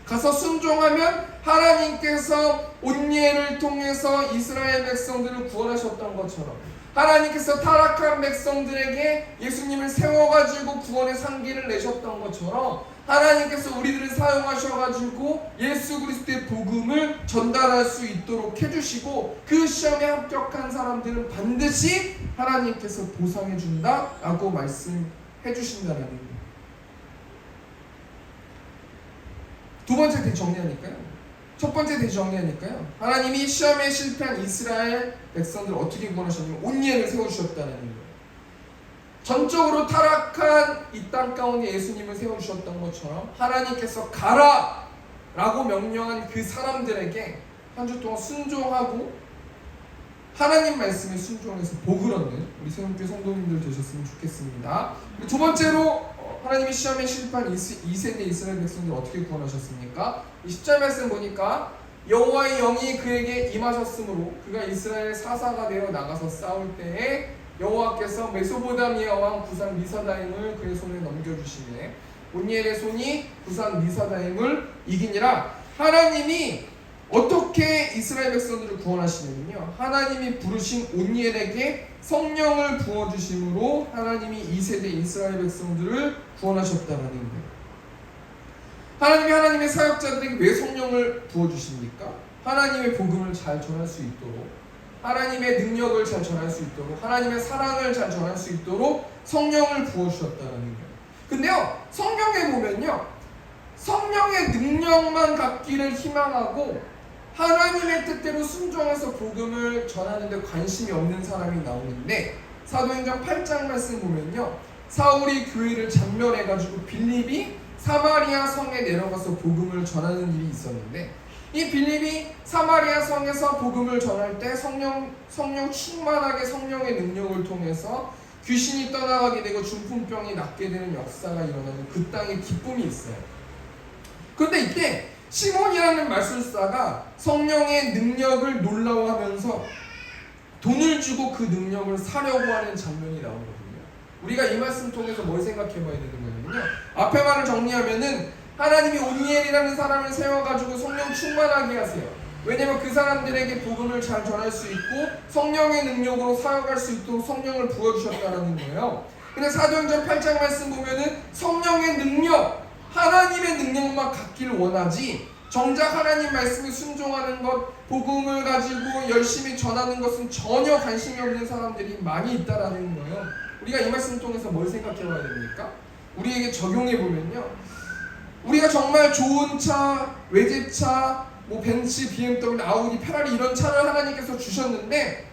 가서 순종하면 하나님께서 온니엘을 통해서 이스라엘 백성들을 구원하셨던 것처럼 하나님께서 타락한 백성들에게 예수님을 세워가지고 구원의 상기를 내셨던 것처럼 하나님께서 우리들을 사용하셔가지고 예수 그리스도의 복음을 전달할 수 있도록 해주시고 그 시험에 합격한 사람들은 반드시 하나님께서 보상해 준다라고 말씀해 주신다는 거예요. 두 번째 대정리하니까요. 첫 번째 대정리하니까요. 하나님이 시험에 실패한 이스라엘 백성들을 어떻게 구원하셨냐면 온예를 세워주셨다는 거예요. 전적으로 타락한 이 땅 가운데 예수님을 세워주셨던 것처럼 하나님께서 가라! 라고 명령한 그 사람들에게 한 주 동안 순종하고 하나님 말씀에 순종해서 복을 얻는 우리 새롭게 성도님들 되셨으면 좋겠습니다. 두 번째로 하나님이 시험에 실패한 2세대 이스라엘 백성들 어떻게 구원하셨습니까? 10절 말씀 보니까 여호와의 영이 그에게 임하셨으므로 그가 이스라엘 사사가 되어 나가서 싸울 때에 여호와께서 메소포타미아 왕 구산 리사다임을 그의 손에 넘겨주시매 온니엘의 손이 구산 리사다임을 이기니라. 하나님이 어떻게 이스라엘 백성들을 구원하시냐면요, 하나님이 부르신 온니엘에게 성령을 부어주심으로 하나님이 2세대 이스라엘 백성들을 구원하셨다는 거예요. 하나님이 하나님의 사역자들에게 왜 성령을 부어주십니까? 하나님의 복음을 잘 전할 수 있도록, 하나님의 능력을 잘 전할 수 있도록, 하나님의 사랑을 잘 전할 수 있도록 성령을 부어주셨다는 거예요. 근데요, 성경에 보면요, 성령의 능력만 갖기를 희망하고 하나님의 뜻대로 순종해서 복음을 전하는 데 관심이 없는 사람이 나오는데, 사도행전 8장 말씀 보면요, 사울이 교회를 전멸해가지고 빌립이 사마리아 성에 내려가서 복음을 전하는 일이 있었는데, 이 빌립이 사마리아 성에서 복음을 전할 때 성령 충만하게 성령의 능력을 통해서 귀신이 떠나가게 되고 중풍병이 낫게 되는 역사가 일어나는 그 땅에 기쁨이 있어요. 그런데 이때 시몬이라는 마술사가 성령의 능력을 놀라워하면서 돈을 주고 그 능력을 사려고 하는 장면이 나오거든요. 우리가 이 말씀 통해서 뭘 생각해 봐야 되는 거냐면요, 앞에 말을 정리하면은 하나님이 온니엘이라는 사람을 세워가지고 성령 충만하게 하세요. 왜냐면 그 사람들에게 복음을 잘 전할 수 있고 성령의 능력으로 사역할 수 있도록 성령을 부어주셨다는 거예요. 근데 사도행전 8장 말씀 보면은 성령의 능력, 하나님의 능력만 갖길 원하지 정작 하나님 말씀에 순종하는 것, 복음을 가지고 열심히 전하는 것은 전혀 관심이 없는 사람들이 많이 있다라는 거예요. 우리가 이 말씀 통해서 뭘 생각해 봐야 됩니까? 우리에게 적용해 보면요, 우리가 정말 좋은 차, 외제차, 뭐 벤츠, BMW, 아우디, 페라리 이런 차를 하나님께서 주셨는데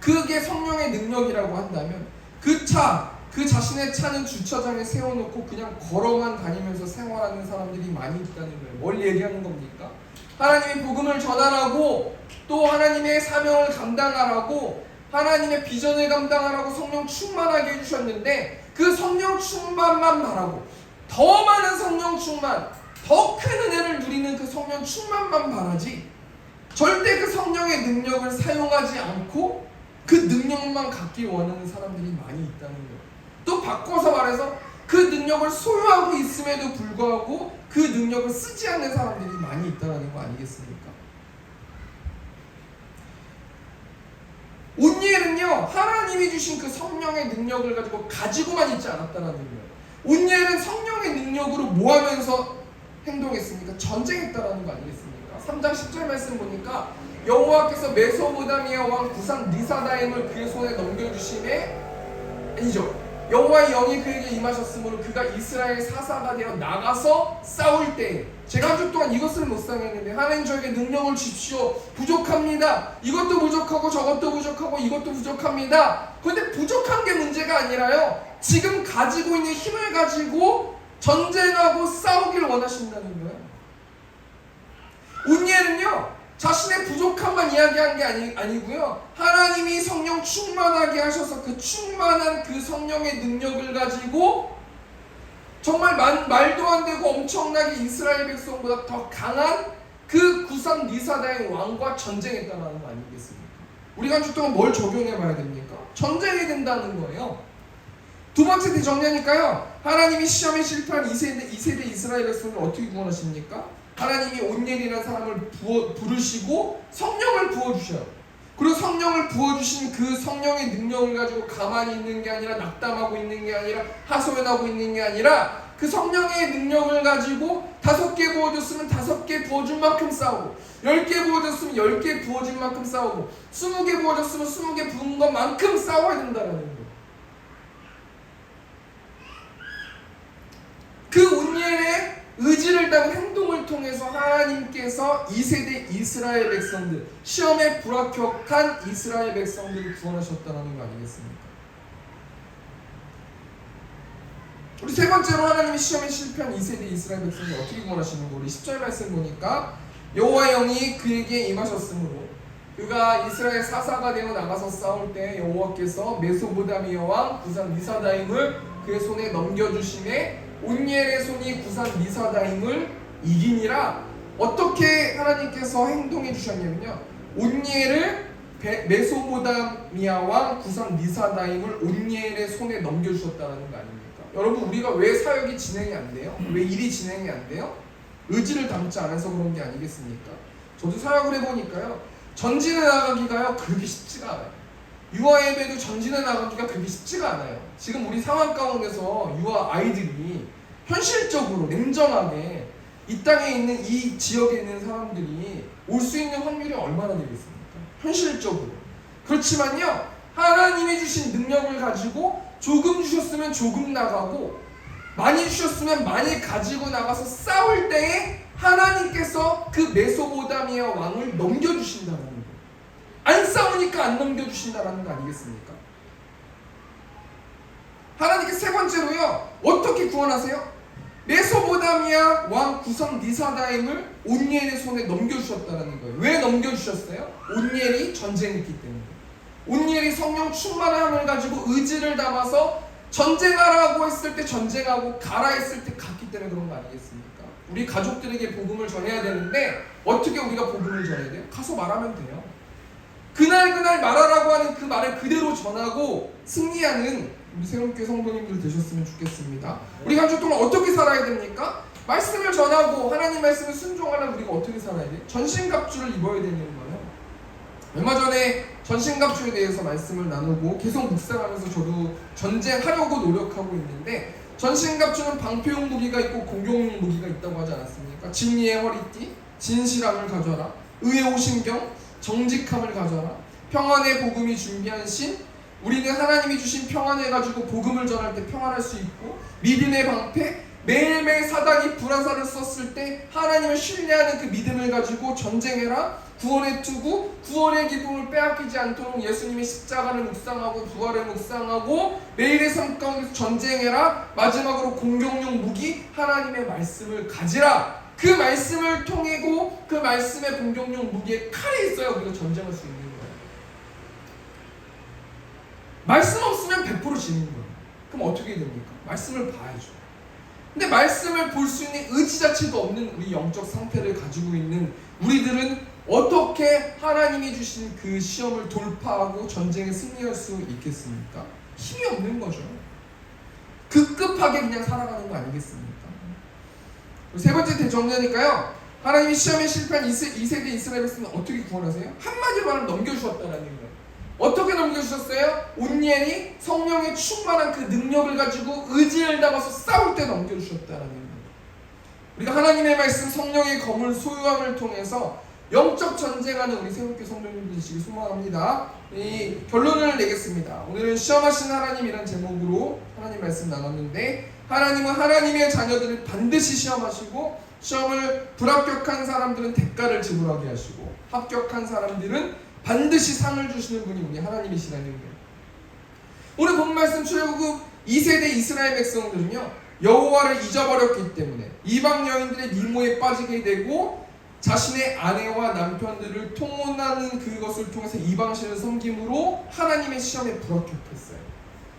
그게 성령의 능력이라고 한다면 그 차, 그 자신의 차는 주차장에 세워놓고 그냥 걸어만 다니면서 생활하는 사람들이 많이 있다는 거예요. 뭘 얘기하는 겁니까? 하나님의 복음을 전하라고, 또 하나님의 사명을 감당하라고, 하나님의 비전을 감당하라고 성령 충만하게 해주셨는데 그 성령 충만만 바라고, 더 많은 성령 충만, 더 큰 은혜를 누리는 그 성령 충만만 바라지 절대 그 성령의 능력을 사용하지 않고 그 능력만 갖기 원하는 사람들이 많이 있다는 거예요. 또 바꿔서 말해서 그 능력을 소유하고 있음에도 불구하고 그 능력을 쓰지 않는 사람들이 많이 있다는 거 아니겠습니까? 온니엘은요, 하나님이 주신 그 성령의 능력을 가지고만 있지 않았다는 거예요. 온니엘은 성령의 능력으로 뭐 하면서 행동했습니까? 전쟁했다라는 거 아니겠습니까? 3장 10절 말씀 보니까 여호와께서 메소포타미아 왕 구산 리사다임을 그의 손에 넘겨주심에, 아니죠, 여호와의 영이 그에게 임하셨으므로 그가 이스라엘 사사가 되어 나가서 싸울 때, 제가 한 주 동안 이것을 묵상했는데 하나님 저에게 능력을 주십시오. 부족합니다. 이것도 부족하고 저것도 부족하고 이것도 부족합니다. 그런데 부족한 게 문제가 아니라요, 지금 가지고 있는 힘을 가지고 전쟁하고 싸우길 원하신다는 거예요. 온니엘은요, 자신의 부족함만 이야기한 게 아니고요, 하나님이 성령 충만하게 하셔서 그 충만한 그 성령의 능력을 가지고 정말 말도 안 되고 엄청나게 이스라엘 백성보다 더 강한 그 구산 리사다의 왕과 전쟁했다는 거 아니겠습니까? 우리가 한 주 동안 뭘 적용해 봐야 됩니까? 전쟁이 된다는 거예요. 두 번째 대정리하니까요, 하나님이 시험에 실패한 2세대 이스라엘 백성을 어떻게 구원하십니까? 하나님이 온니엘이라는 사람을 부르시고 성령을 부어주셔요. 그리고 성령을 부어주신 그 성령의 능력을 가지고 가만히 있는 게 아니라 낙담하고 있는 게 아니라 하소연하고 있는 게 아니라 그 성령의 능력을 가지고 5개 부어줬으면 5개 부어준 만큼 싸우고 10개 부어줬으면 10개 부어준 만큼 싸우고 20개 부어줬으면 20개 부은 것만큼 싸워야 된다는 거예요. 그 온니엘의 의지를 담은 행동을 통해서 하나님께서 2세대 이스라엘 백성들, 시험에 불합격한 이스라엘 백성들을 구원하셨다는 거 아니겠습니까? 우리 세 번째로 하나님이 시험에 실패한 2세대 이스라엘 백성을 어떻게 구원하시는 거? 우리 10절 말씀 보니까 여호와의 영이 그에게 임하셨으므로 그가 이스라엘 사사가 되어 나가서 싸울 때 여호와께서 메소보다미아 왕 구산 미사다임을 그의 손에 넘겨주심에 온니엘의 손이 구산 미사다임을 이기니라. 어떻게 하나님께서 행동해 주셨냐면요, 온니엘을 메소보다미아 왕 구산 미사다임을 온니엘의 손에 넘겨주셨다는 거 아닙니까? 여러분, 우리가 왜 사역이 진행이 안 돼요? 왜 일이 진행이 안 돼요? 의지를 담지 않아서 그런 게 아니겠습니까? 저도 사역을 해보니까요, 전진해 나가기가요 그렇게 쉽지가 않아요. 유아 예배도 전진해 나가기가 그렇게 쉽지가 않아요. 지금 우리 상황 가운데서 유아 아이들이 현실적으로 냉정하게 이 땅에 있는 이 지역에 있는 사람들이 올 수 있는 확률이 얼마나 되겠습니까? 현실적으로. 그렇지만요, 하나님이 주신 능력을 가지고 조금 주셨으면 조금 나가고 많이 주셨으면 많이 가지고 나가서 싸울 때에 하나님께서 그 메소보다미아 왕을 넘겨주신다는 거예요. 안 싸우니까 안 넘겨주신다는 거 아니겠습니까? 하나님께서 세 번째로요, 어떻게 구원하세요? 메소보다미아 왕 구산 미사다임을 온니엘의 손에 넘겨주셨다는 거예요. 왜 넘겨주셨어요? 온니엘이 전쟁했기 때문에. 온니엘이 성령 충만함을 가지고 의지를 담아서 전쟁하라고 했을 때 전쟁하고 가라 했을 때 갔기 때문에 그런 거 아니겠습니까? 우리 가족들에게 복음을 전해야 되는데 어떻게 우리가 복음을 전해야 돼요? 가서 말하면 돼요. 그날 말하라고 하는 그 말을 그대로 전하고 승리하는 우리 새롭게 성도님들 되셨으면 좋겠습니다. 우리가 한 주 동안 어떻게 살아야 됩니까? 말씀을 전하고 하나님 말씀을 순종하려면 우리가 어떻게 살아야 돼요? 전신갑주를 입어야 되는 거예요. 얼마 전에 전신갑주에 대해서 말씀을 나누고 계속 묵상하면서 저도 전쟁하려고 노력하고 있는데, 전신갑주는 방패용 무기가 있고 공격용 무기가 있다고 하지 않았습니까? 진리의 허리띠, 진실함을 가져라, 의의 오신경, 정직함을 가져라, 평안의 복음이 준비한 신, 우리는 하나님이 주신 평안을 가지고 복음을 전할 때 평안할 수 있고, 믿음의 방패, 매일매일 사단이 불화살을 썼을 때 하나님을 신뢰하는 그 믿음을 가지고 전쟁해라, 구원의 투구, 구원의 기쁨을 빼앗기지 않도록 예수님의 십자가를 묵상하고 부활을 묵상하고 매일의 삶 가운데서 전쟁해라, 마지막으로 공격용 무기 하나님의 말씀을 가지라. 그 말씀을 통해고 그 말씀의 공격용 무기에 칼이 있어야 우리가 전쟁할 수 있는 거예요. 말씀 없으면 100% 지는 거예요. 그럼 어떻게 됩니까? 말씀을 봐야죠. 근데 말씀을 볼 수 있는 의지 자체도 없는 우리 영적 상태를 가지고 있는 우리들은 어떻게 하나님이 주신 그 시험을 돌파하고 전쟁에 승리할 수 있겠습니까? 힘이 없는 거죠. 급급하게 그냥 살아가는 거 아니겠습니까? 세 번째 대정리하니까요, 하나님이 시험에 실패한 2세대 이스라엘 백성은 어떻게 구원하세요? 한마디로 말하면 넘겨주셨다는 거예요. 어떻게 넘겨주셨어요? 온니엘이 성령의 충만한 그 능력을 가지고 의지를 담아서 싸울 때 넘겨주셨다는 거예요. 우리가 하나님의 말씀, 성령의 검을 소유함을 통해서 영적 전쟁하는 우리 새롭게 성도님들 되시기 소망합니다. 이 결론을 내겠습니다. 오늘은 시험하신 하나님이란 제목으로 하나님 말씀 나눴는데, 하나님은 하나님의 자녀들을 반드시 시험하시고, 시험을 불합격한 사람들은 대가를 지불하게 하시고, 합격한 사람들은 반드시 상을 주시는 분이 우리 하나님이시라는 거예요. 오늘 본 말씀 출애굽 2세대 이스라엘 백성들은요, 여호와를 잊어버렸기 때문에 이방 여인들의 미모에 빠지게 되고 자신의 아내와 남편들을 통혼하는 그것을 통해서 이방신을 섬김으로 하나님의 시험에 불합격했어요.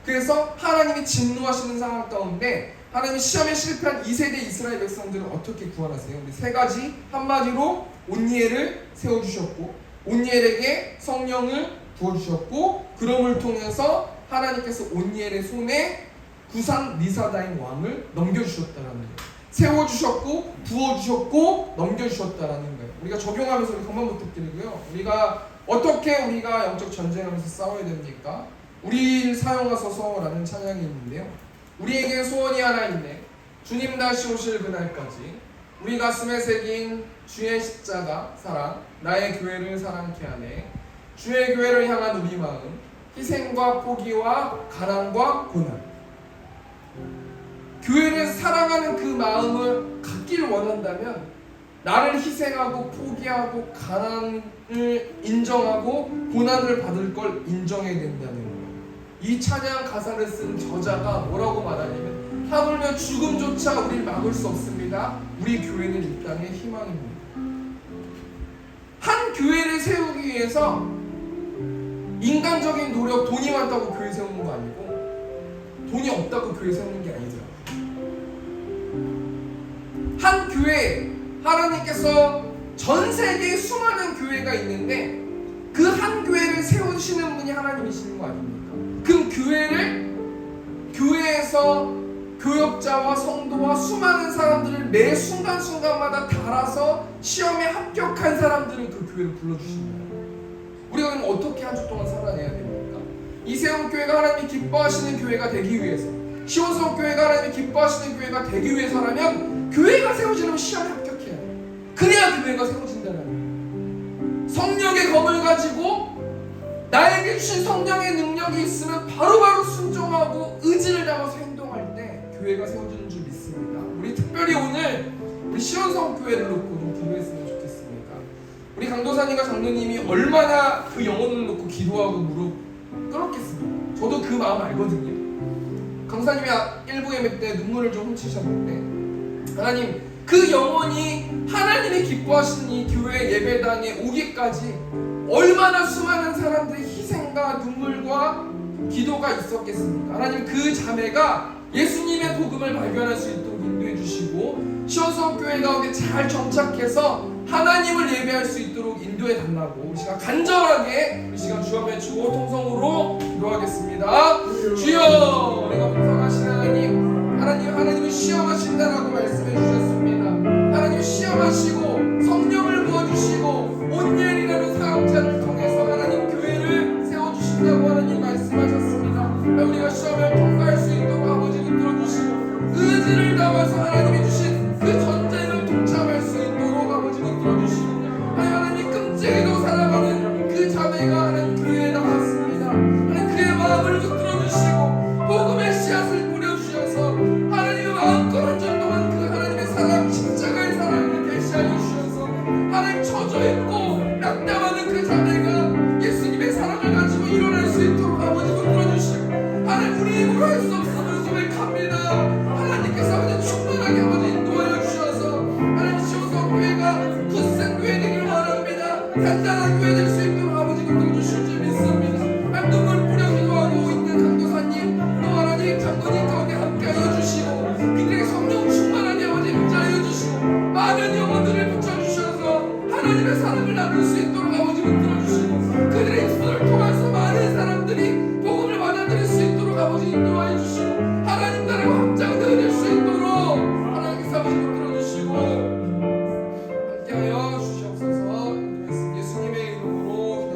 그래서 하나님이 진노하시는 상황 가운데 하나님이 시험에 실패한 2세대 이스라엘 백성들을 어떻게 구원하세요? 우리 세 가지, 한마디로 온니엘을 세워주셨고, 온니엘에게 성령을 부어주셨고, 그럼을 통해서 하나님께서 온니엘의 손에 구산 미사다임 왕을 넘겨주셨다는 거예요. 세워주셨고 부어주셨고 넘겨주셨다는 거예요. 우리가 적용하면서 우리 그만 부탁드리고요. 우리가 어떻게 우리가 영적 전쟁하면서 싸워야 됩니까? 우리를 사용하소서라는 찬양이 있는데요. 우리에게 소원이 하나 있네. 주님 다시 오실 그날까지 우리 가슴에 새긴 주의 십자가 사랑, 나의 교회를 사랑케 하네. 주의 교회를 향한 우리 마음, 희생과 포기와 가난과 고난, 교회를 사랑하는 그 마음을 갖길 원한다면 나를 희생하고 포기하고 가난을 인정하고 고난을 받을 걸 인정해야 된다는 거예요. 이 찬양 가사를 쓴 저자가 뭐라고 말하냐면, 하물며 죽음조차 우리를 막을 수 없습니다. 우리 교회는 이 땅의 희망입니다. 한 교회를 세우기 위해서 인간적인 노력, 돈이 많다고 교회 세우는 거 아니고 돈이 없다고 교회 세우는 게 아니더라고요. 한 교회, 하나님께서 전 세계에 수많은 교회가 있는데 그 한 교회를 세우시는 분이 하나님이시는 거 아닙니까? 그럼 교회에서 교역자와 성도와 수많은 사람들을 매 순간순간마다 달아서 시험에 합격한 사람들을 그 교회를 불러주신다. 우리가 그럼 어떻게 한 주 동안 살아내야 됩니까? 이세움 교회가 하나님이 기뻐하시는 교회가 되기 위해서, 시원성 교회가 하나님이 기뻐하시는 교회가 되기 위해서라면 교회가 세워지려면 시험에 합격해야 돼요. 그래야 교회가 세워진다는 거예요. 성령의 검을 가지고 나에게 주신 성령의 능력이 있으면 바로바로 순종하고 의지를 담아서 행동할 때 교회가 세워지는 줄 믿습니다. 우리 특별히 오늘 우리 시원성 교회를 놓고 좀 기도했으면 좋겠습니다. 우리 강도사님과 장로님이 얼마나 그 영혼을 놓고 기도하고 무릎 꿇었겠습니까? 저도 그 마음 알거든요. 강사님이 1부 예배 때 눈물을 좀 훔치셨는데, 하나님, 그 영혼이 하나님이 기뻐하시는 이 교회 예배당에 오기까지 얼마나 수많은 사람들의 희생과 눈물과 기도가 있었겠습니까? 하나님, 그 자매가 예수님의 복음을 발견할 수 있도록 인도해 주시고 시원성 교회 가운데 잘 정착해서 하나님을 예배할 수 있도록 인도해 달라고 우리 시간 간절하게 우리 시간 주 앞에 주고 통성으로 기도하겠습니다. 주여, 내가 풍성하신 하나님은 시험하신다라고 말씀해 주셨습니다. 하나님 시험하시고 성령을 부어주시고 온유이라는 사역자를 통해서 하나님 교회를 세워주신다고 하나님 말씀하셨습니다. 우리가 시험을 통과할 수 있도록 아버지 붙들어주시고 의지를 담아서 하나님이 주신 그 전쟁을 동참할 수 있도록 아버지 붙들어주시고, 하나님 끔찍이도 사랑하는 그 자매가 하나님 교회에 나왔습니다. 하나님 그의 마음을 붙들어주시고 복음의 씨앗을 뿌려주셔서 하나님의 마음껏 한 절 동안 그 하나님의 사랑, 십자가의 사랑을 계시하여 주셔서 하나님 처져있고 낙담하는 그 자매가 예수님의 사랑을 가지고 일어날 수 있도록 아버지 붙들어주시고, 하나님 우리 힘으로 할 수 없음을 고백합니다. 하나님께서 아버지 충만하게 아버지 인도하여 주셔서 하나님 시원성 교회가 굳센 교회 되기를 원합니다. 단단한 교회 될 수 있도록 아버지 붙들어주실 줄 믿습니다. 눈물 뿌려 기도하고 있는 강도사님, 또 하나님 장로님 가운데 함께하여 주시고 그들에게 성령 충만하게 아버지 임재하여 주시고 많은 영혼들을 붙여주셔서 하나님의 사랑을 나눌 수 있도록 아버지 붙들어주시고 그들의 입술을 통해서 많은 사람들이 복음을 받아들일 수 있도록 아버지 인도하여 주시고 하나님 나라가 확장될 수 있도록 하나님께서 아버지 붙들어주시고 함께하여 주시옵소서. 예수님의 이름으로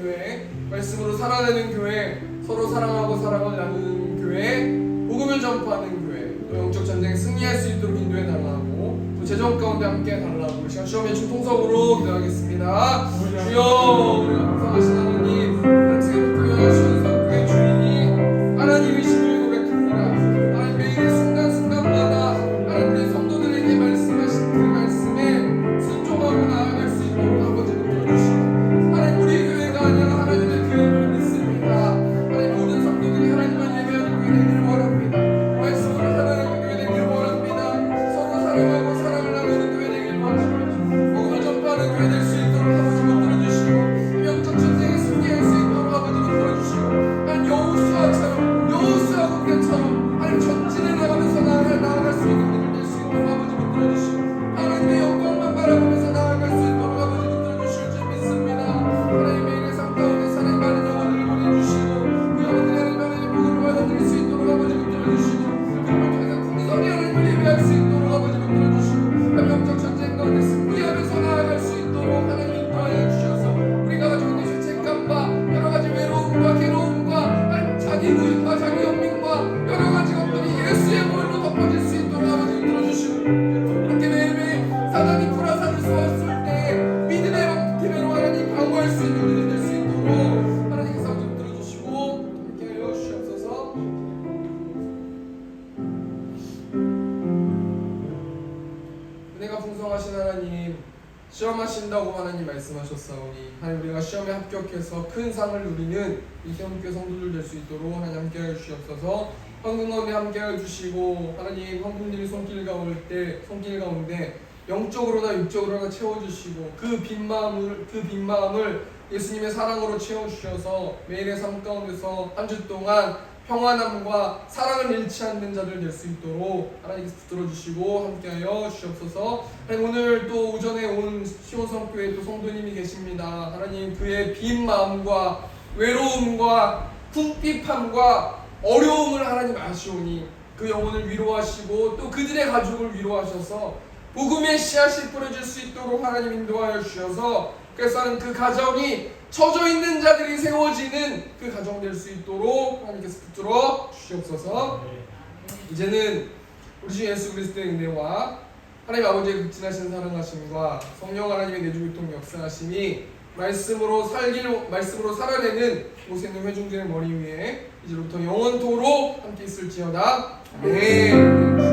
교회, 말씀으로 살아내는 교회, 서로 사랑하고 사랑을 나누는 교회, 복음을 전파하는 교회, 또 영적 전쟁에 승리할 수 있도록 인도해 달라고, 또 재정 가운데 함께 달라고 우리 시험의 충통성으로 기도하겠습니다. 주여, 우리가 감사하신 하나님, 하나님께서 교회하시는 성교의 주인이 하나님이심을 고백합니다. 하나님 매일의 순간순간마다 하나님 우리 성도들에게 말씀하신 그 말씀에 순종하고 나아갈 수 있도록 아버지 붙들어주시고, 하나님 우리 교회가 아니라 하나님의 교회를 믿습니다. 하나님 모든 성도들이 하나님만 예배하는 교회 되기를 원합니다. 말씀으로 살아가는 교회 되기를 원합니다. 서로 사랑하고 사랑을 나누는 교회 되기를 원합니다. 복음을 전파하는 교회 될 수 있도록 아버지 붙들어주시고, 영적 전쟁에 승리할 수 있도록 아버지 붙들어주시고, 하나님 여호수아 군대처럼 하나님 전진해 나가면서 나아갈 수 있는 분들 될 수 있도록 아버지 붙들어주시고, 하나님의 영광만 바라보면서 나아갈 수 있도록 아버지 붙들어주실 줄 믿습니다. 하나님 매일의 삶 가운데 사는 많은 영혼들을 보내주시고, 그 영혼들이 하나님의 복음을 받아들일 수 있도록 아버지 붙들어주시고, 그들을 통해서 풍성히 하나님을 예배할 수 있도록 아버지 붙들어주시고, 영적 전쟁 가운데 승리하면서 나아갈 수 있도록 하나님 인도하여 주셔서, 우리가 가지고 있는 죄책감과 여러 가지 외로움과 괴로움과 하나님 자기 부인과 자기 연민과 여러 가지 것들이 예수의 보혈로 덮어질 수 있도록 아버지 붙들어주시고, 이렇게 매일매일 사단이 불화살을 쏘았을 때 믿음의 방패로 하나님 방어할 수 있는 우리들 될 수 있도록 하나님께서 아버지 붙들어주시고 함께하여 주시옵소서. 은혜가 풍성하신 하나님, 시험하신다고 하나님 말씀하셨사오니 하나님 우리가 시험에 합격해서 큰 상을 누리는 이 세움교회 성도들 될 수 있도록 하나님 함께하여 주시옵소서. 황금 가운데 함께하여 주시고, 하나님 황금들이 손길 가운데 영적으로나 육적으로나 채워주시고, 그 빈 마음을 예수님의 사랑으로 채워주셔서 매일의 삶 가운데서 한 주 동안 평안함과 사랑을 잃지 않는 자들 될 수 있도록 하나님께서 붙들어주시고 함께하여 주시옵소서. 하나님 오늘 또 오전에 온 시온성교회 또 성도님이 계십니다. 하나님 그의 빈 마음과 외로움과 궁핍함과 어려움을 하나님 아시오니 그 영혼을 위로하시고 또 그들의 가족을 위로하셔서 복음의 씨앗이 뿌려질 수 있도록 하나님 인도하여 주셔서, 그래서 그 가정이 처져 있는 자들이 세워지는 그 가정 될 수 있도록 하나님께서 붙들어 주시옵소서. 이제는 우리 주 예수 그리스도의 은혜와 하나님 아버지의 극진하신 사랑하심과 성령 하나님의 내주교통 역사하심이 말씀으로 살아내는 곳에 있는 회중들의 머리 위에 이제부터 영원토록 함께 있을지어다. 아멘.